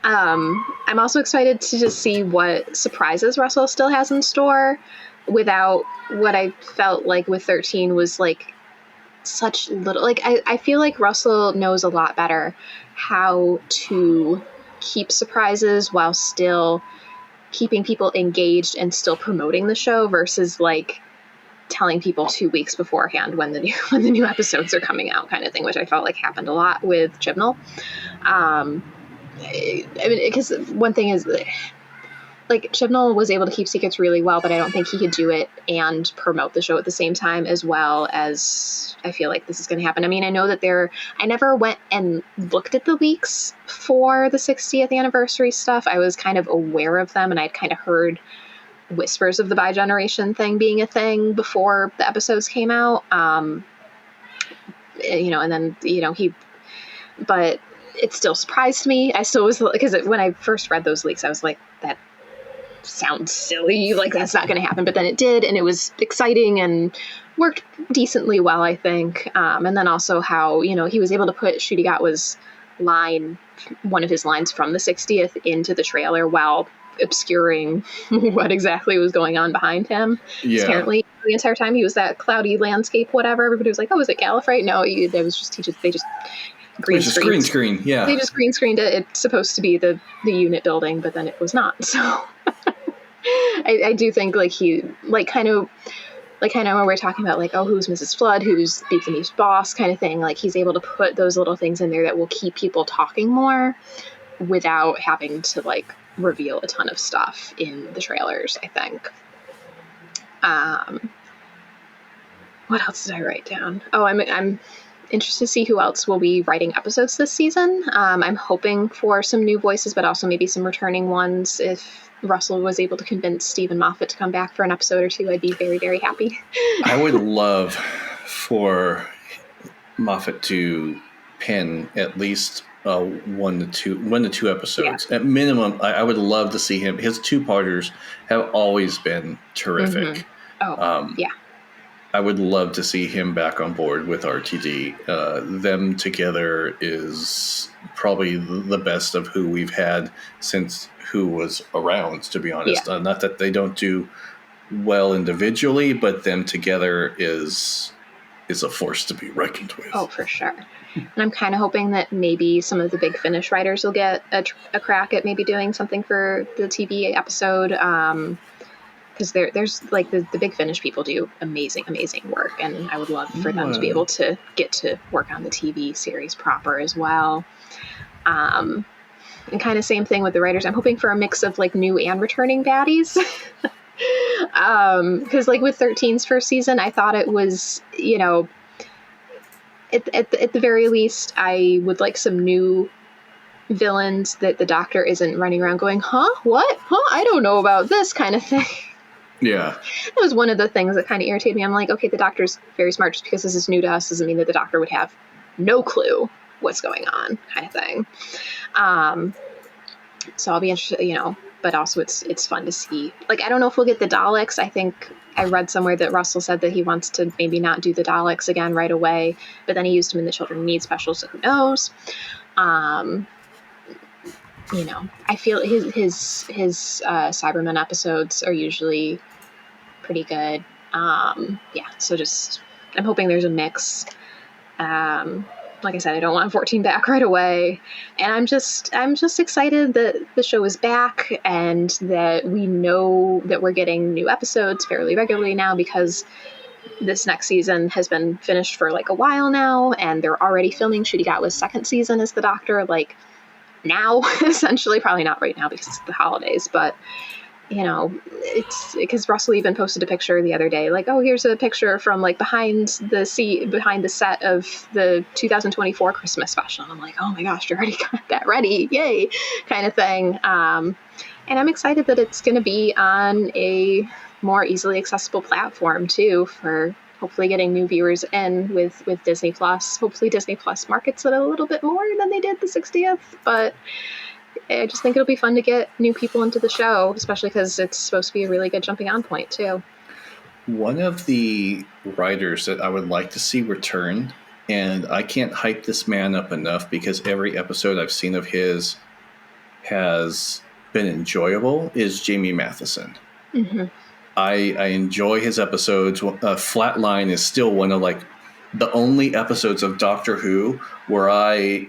I'm also excited to just see what surprises Russell still has in store without what I felt like with 13 was like such little, like I feel like Russell knows a lot better how to keep surprises while still keeping people engaged and still promoting the show versus like telling people 2 weeks beforehand when the new episodes are coming out kind of thing, which I felt like happened a lot with Chibnall. I mean, because one thing is, like, Chibnall was able to keep secrets really well, but I don't think he could do it and promote the show at the same time as well as I feel like this is going to happen. I mean, I know that I never went and looked at the leaks for the 60th anniversary stuff. I was kind of aware of them, and I'd kind of heard whispers of the bi-generation thing being a thing before the episodes came out. And then, but it still surprised me. I still was, because when I first read those leaks, I was like, that sounds silly. Like, that's not going to happen. But then it did, and it was exciting and worked decently well, I think. And then also how, he was able to put Ncuti Gatwa's one of his lines from the 60th into the trailer while obscuring what exactly was going on behind him. Yeah. Apparently, the entire time he was that cloudy landscape, whatever. Everybody was like, "Oh, is it Gallifrey?" No, they just green screen. Yeah, they just green screened it. It's supposed to be the unit building, but then it was not. So I do think kind of when we're talking about like, oh, who's Mrs. Flood, who's Beefy's boss, kind of thing. Like, he's able to put those little things in there that will keep people talking more without having to like reveal a ton of stuff in the trailers, I think. What else did I write down? Oh, I'm interested to see who else will be writing episodes this season. I'm hoping for some new voices, but also maybe some returning ones. If Russell was able to convince Stephen Moffat to come back for an episode or two, I'd be very, very happy. I would love for Moffat to pen at least one to two episodes at minimum. I would love to see him. His 2-parters have always been terrific. Mm-hmm. I would love to see him back on board with RTD. Them together is probably the best of who we've had since Who was around, to be honest. Not that they don't do well individually, but them together is a force to be reckoned with. Oh, for sure. And I'm kind of hoping that maybe some of the Big Finish writers will get a crack at maybe doing something for the TV episode. Because there's like the Big Finish people do amazing work, and I would love for them to be able to get to work on the TV series proper as well. And kind of same thing with the writers. I'm hoping for a mix of like new and returning baddies. Because like with 13's first season, I thought it was, at the very least, I would like some new villains that the Doctor isn't running around going, huh? What? Huh? I don't know about this kind of thing. Yeah. That was one of the things that kind of irritated me. I'm like, okay, the Doctor's very smart. Just because this is new to us doesn't mean that the Doctor would have no clue what's going on, kind of thing. So I'll be interested, but also it's fun to see. Like, I don't know if we'll get the Daleks. I think I read somewhere that Russell said that he wants to maybe not do the Daleks again right away, but then he used them in the Children in Need special, so who knows? I feel his Cybermen episodes are usually pretty good. So just I'm hoping there's a mix. Like I said, I don't want 14 back right away, and I'm just excited that the show is back and that we know that we're getting new episodes fairly regularly now, because this next season has been finished for like a while now, and they're already filming Ncuti Gatwa's second season as the Doctor, like now, essentially. Probably not right now because it's the holidays, but you know, it's because Russell even posted a picture the other day, like, oh, here's a picture from like behind the set of the 2024 Christmas special. And I'm like, oh my gosh, you already got that ready, yay, kind of thing. And I'm excited that it's going to be on a more easily accessible platform too, for hopefully getting new viewers in with Disney Plus. Hopefully Disney Plus markets it a little bit more than they did the 60th, but I just think it'll be fun to get new people into the show, especially because it's supposed to be a really good jumping on point too. One of the writers that I would like to see return, and I can't hype this man up enough because every episode I've seen of his has been enjoyable, is Jamie Matheson. Mm-hmm. I enjoy his episodes. Flatline is still one of like the only episodes of Doctor Who where I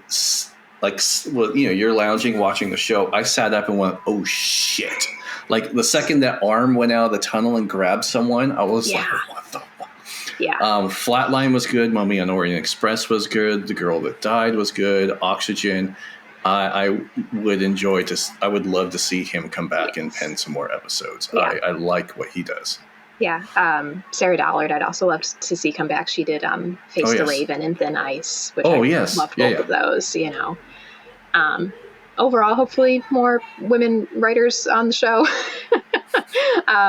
like, well, you know, you're lounging watching the show. I sat up and went, "Oh shit!" Like the second that arm went out of the tunnel and grabbed someone, I was like, "What the fuck?" Yeah. Flatline was good. Mummy on Orient Express was good. The Girl That Died was good. Oxygen. I would enjoy I would love to see him come back and pen some more episodes. Yeah. I like what he does. Yeah. Sarah Dollard, I'd also love to see come back. She did Face the Raven and Thin Ice, which I loved both of those, you know. Overall, hopefully more women writers on the show,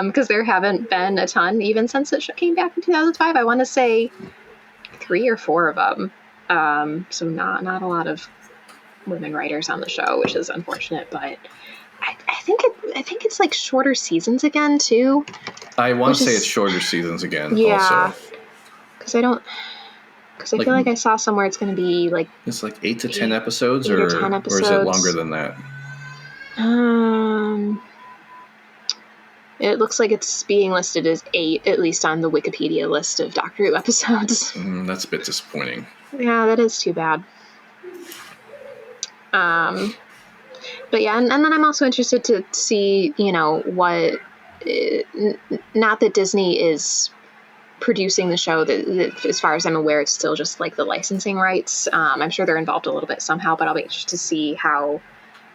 because there haven't been a ton even since it came back in 2005. I want to say 3 or 4 of them. So not a lot of women writers on the show, which is unfortunate, but I think it's like shorter seasons again too. I want to say it's shorter seasons again. Yeah, because I feel like I saw somewhere it's going to be like it's like 8 to 10 episodes, or 10 episodes, or is it longer than that? It looks like it's being listed as 8, at least on the Wikipedia list of Doctor Who episodes. That's a bit disappointing. Yeah, that is too bad. But yeah, and then I'm also interested to see, you know, what, not that Disney is producing the show, that as far as I'm aware, it's still just like the licensing rights. I'm sure they're involved a little bit somehow, but I'll be interested to see how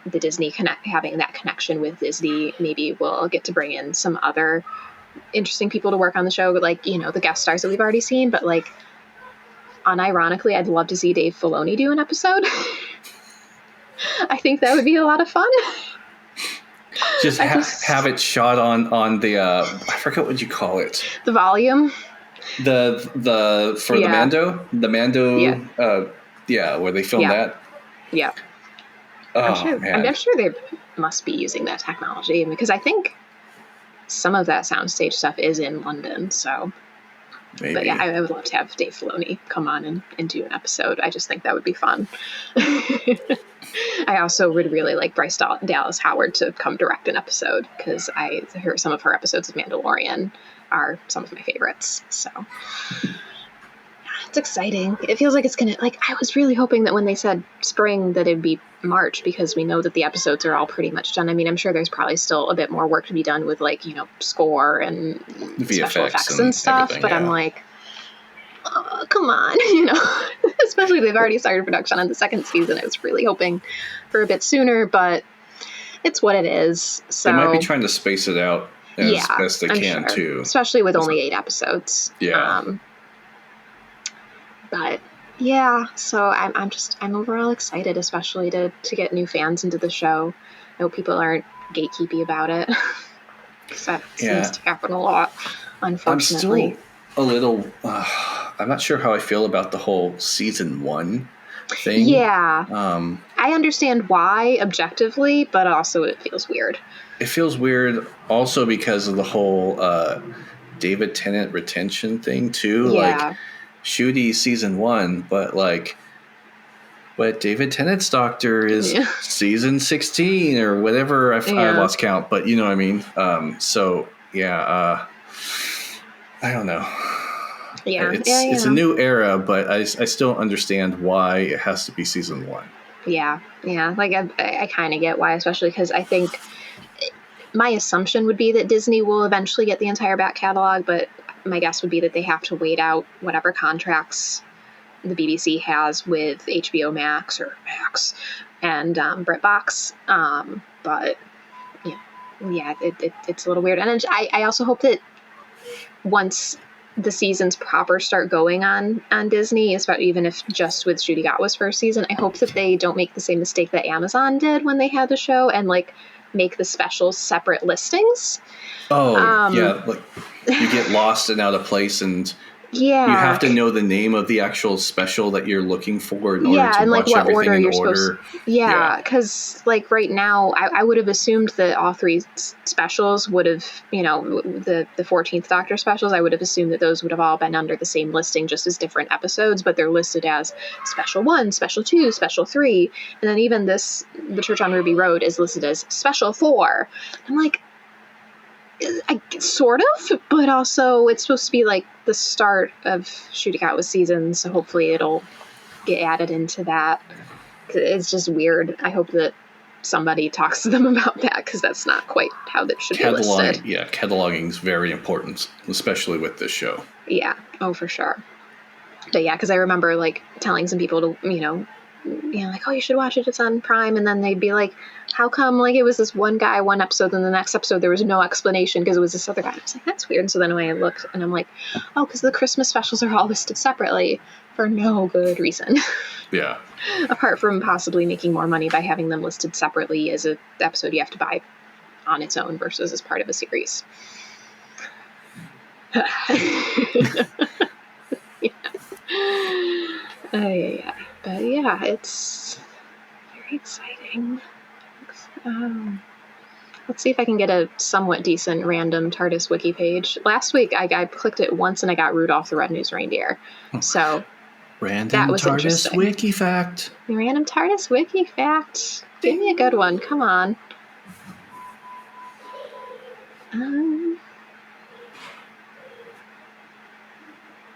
the Disney having that connection with Disney, maybe we'll get to bring in some other interesting people to work on the show, like, you know, the guest stars that we've already seen, but like, unironically, I'd love to see Dave Filoni do an episode. I think that would be a lot of fun. Just have it shot on the I forget what you call it. The volume. The Mando. Where they filmed that. Yeah. Oh, I'm sure they must be using that technology, because I think some of that soundstage stuff is in London. So. Maybe. But yeah, I would love to have Dave Filoni come on and do an episode. I just think that would be fun. I also would really like Bryce Dallas Howard to come direct an episode, because I heard some of her episodes of Mandalorian are some of my favorites. So it's exciting. It feels like it's gonna, like, I was really hoping that when they said spring that it'd be March, because we know that the episodes are all pretty much done. I mean, I'm sure there's probably still a bit more work to be done with, like, you know, score and special effects and stuff, but I'm like, oh, come on, you know. Especially they've already started production on the 2nd season. I was really hoping for a bit sooner, but it's what it is. So they might be trying to space it out as best they can too, especially with only 8 episodes. But yeah, so I'm overall excited, especially to get new fans into the show. I hope people aren't gatekeepy about it, because that seems to happen a lot, unfortunately. I'm still a little I'm not sure how I feel about the whole season 1 thing. Yeah. I understand why objectively, but also it feels weird. It feels weird also because of the whole David Tennant retention thing too. Yeah. Like, Shooty season 1, but David Tennant's Doctor is season 16 or whatever. I lost count, but you know what I mean. I don't know. Yeah, it's a new era, but I still understand why it has to be season 1. Yeah. Like I kind of get why, especially because I think my assumption would be that Disney will eventually get the entire back catalog, but my guess would be that they have to wait out whatever contracts the BBC has with HBO Max and BritBox. But yeah, yeah, it's a little weird. And I also hope that once the seasons proper start going on Disney, especially even if just with Judy Gatwa's first season, I hope that they don't make the same mistake that Amazon did when they had the show and like make the specials separate listings. Oh, yeah, like you get lost and out of place, and yeah, you have to know the name of the actual special that you're looking for in order to and like watch what everything order in you're order. supposed. Yeah, because like right now, I would have assumed that all three specials would have, the 14th Doctor specials. I would have assumed that those would have all been under the same listing, just as different episodes, but they're listed as Special 1, Special 2, Special 3, and then even The Church on Ruby Road is listed as Special 4. I'm like, sort of, but also it's supposed to be like the start of Shooting Out with seasons, so hopefully it'll get added into that. It's just weird. I hope that somebody talks to them about that, because that's not quite how that should be listed. Yeah, cataloging is very important, especially with this show. Yeah, oh for sure. But yeah, because I remember like telling some people to, like, oh, you should watch it, it's on Prime, and then they'd be like, how come, like, it was this one guy one episode, and the next episode there was no explanation because it was this other guy. I was like, that's weird. And so then when I looked, and I'm like, oh, because the Christmas specials are all listed separately for no good reason. Yeah. Apart from possibly making more money by having them listed separately as an episode you have to buy on its own versus as part of a series. Yeah. But yeah, it's very exciting. Let's see if I can get a somewhat decent random TARDIS wiki page. Last week I clicked it once and I got Rudolph the Red-Nosed Reindeer. So random that was TARDIS wiki fact. Random TARDIS wiki fact. Give me a good one. Come on.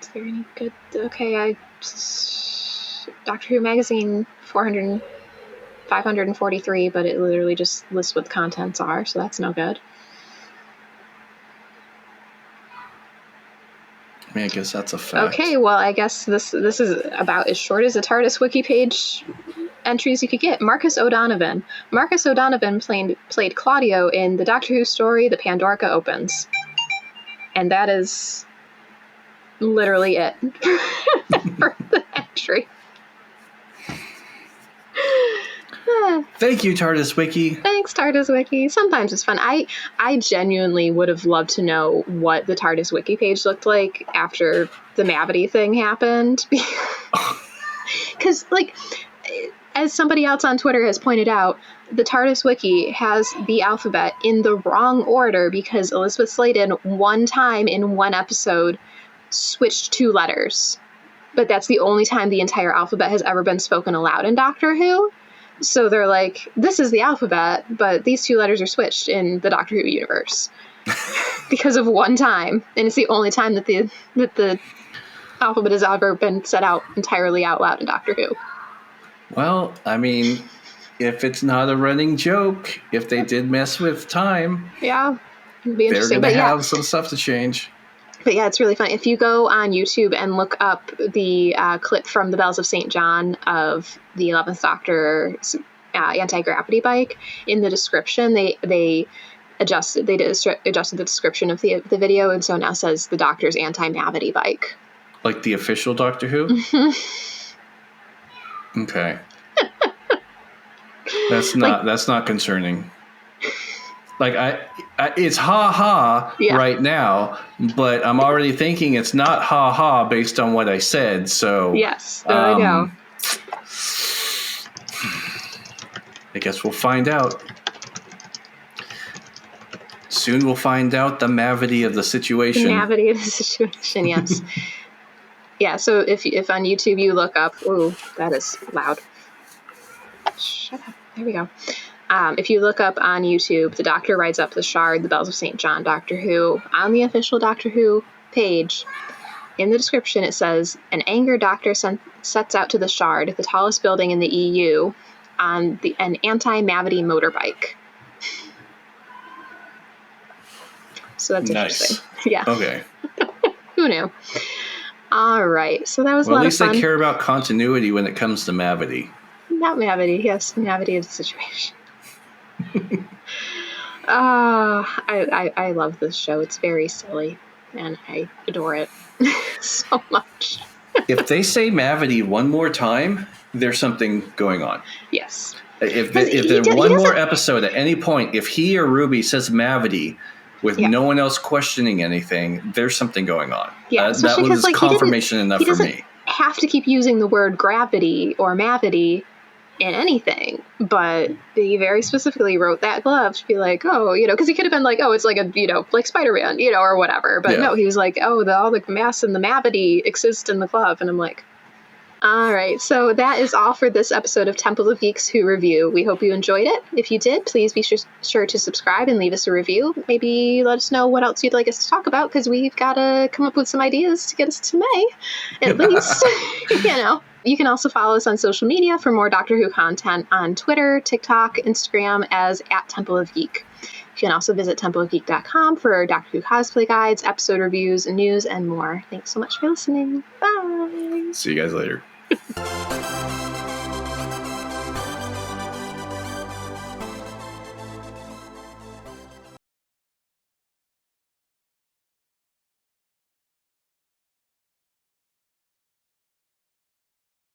Is there any good? Okay, Doctor Who magazine 543, but it literally just lists what the contents are, so that's no good. I mean, I guess that's a fact. Okay, well, I guess this is about as short as a TARDIS wiki page entries you could get. Marcus O'Donovan. Marcus O'Donovan played Claudio in the Doctor Who story The Pandorica Opens. And that is literally it for the entry. Thank you, TARDIS Wiki. Thanks, TARDIS Wiki. Sometimes it's fun. I genuinely would have loved to know what the TARDIS Wiki page looked like after the Mavity thing happened. Because, like, as somebody else on Twitter has pointed out, the TARDIS Wiki has the alphabet in the wrong order because Elizabeth Sladen one time in one episode switched 2 letters. But that's the only time the entire alphabet has ever been spoken aloud in Doctor Who. So they're like, this is the alphabet, but these 2 letters are switched in the Doctor Who universe because of one time. And it's the only time that the alphabet has ever been said out entirely out loud in Doctor Who. Well, I mean, if it's not a running joke, if they did mess with time, yeah, it'd be they're interesting. going to have some stuff to change. But yeah, it's really fun. If you go on YouTube and look up the clip from the Bells of St. John of the 11th Doctor's anti-gravity bike, in the description, they adjusted the description of the video, and so now says the Doctor's anti-mavity bike. Like the official Doctor Who? Mm-hmm. Okay. That's not concerning. Like it's ha right now, but I'm already thinking it's not ha based on what I said. So yes, there I go. I guess we'll find out. Soon we'll find out the mavity of the situation. The mavity of the situation, yes. Yeah. So if on YouTube you look up, ooh, that is loud. Shut up. There we go. If you look up on YouTube, the Doctor rides up the Shard, the Bells of St. John, Doctor Who, on the official Doctor Who page, in the description it says, an angered Doctor sets out to the Shard, the tallest building in the EU, on an anti-mavity motorbike. So that's interesting. Yeah. Okay. Who knew? All right. So that was a lot of fun. Well, at least they care about continuity when it comes to mavity. Not mavity. Yes, mavity of the situation. I love this show. It's very silly, and I adore it so much. If they say Mavity one more time, there's something going on. Yes. If there's one more episode at any point, if he or Ruby says Mavity with no one else questioning anything, there's something going on. Yeah, that was confirmation enough for me. He doesn't have to keep using the word gravity or Mavity in anything, but he very specifically wrote that glove to be like, oh, because he could have been like, oh, it's like a, like Spider-Man, or whatever. But no, he was like, oh, all the mass and the Mavity exist in the glove. And I'm like, all right, so that is all for this episode of Temple of Geeks Who Review. We hope you enjoyed it. If you did, please be sure to subscribe and leave us a review. Maybe let us know what else you'd like us to talk about, because we've got to come up with some ideas to get us to May, at least. You can also follow us on social media for more Doctor Who content on Twitter, TikTok, Instagram as @TempleOfGeek. You can also visit templeofgeek.com for Doctor Who cosplay guides, episode reviews, news, and more. Thanks so much for listening. Bye! See you guys later.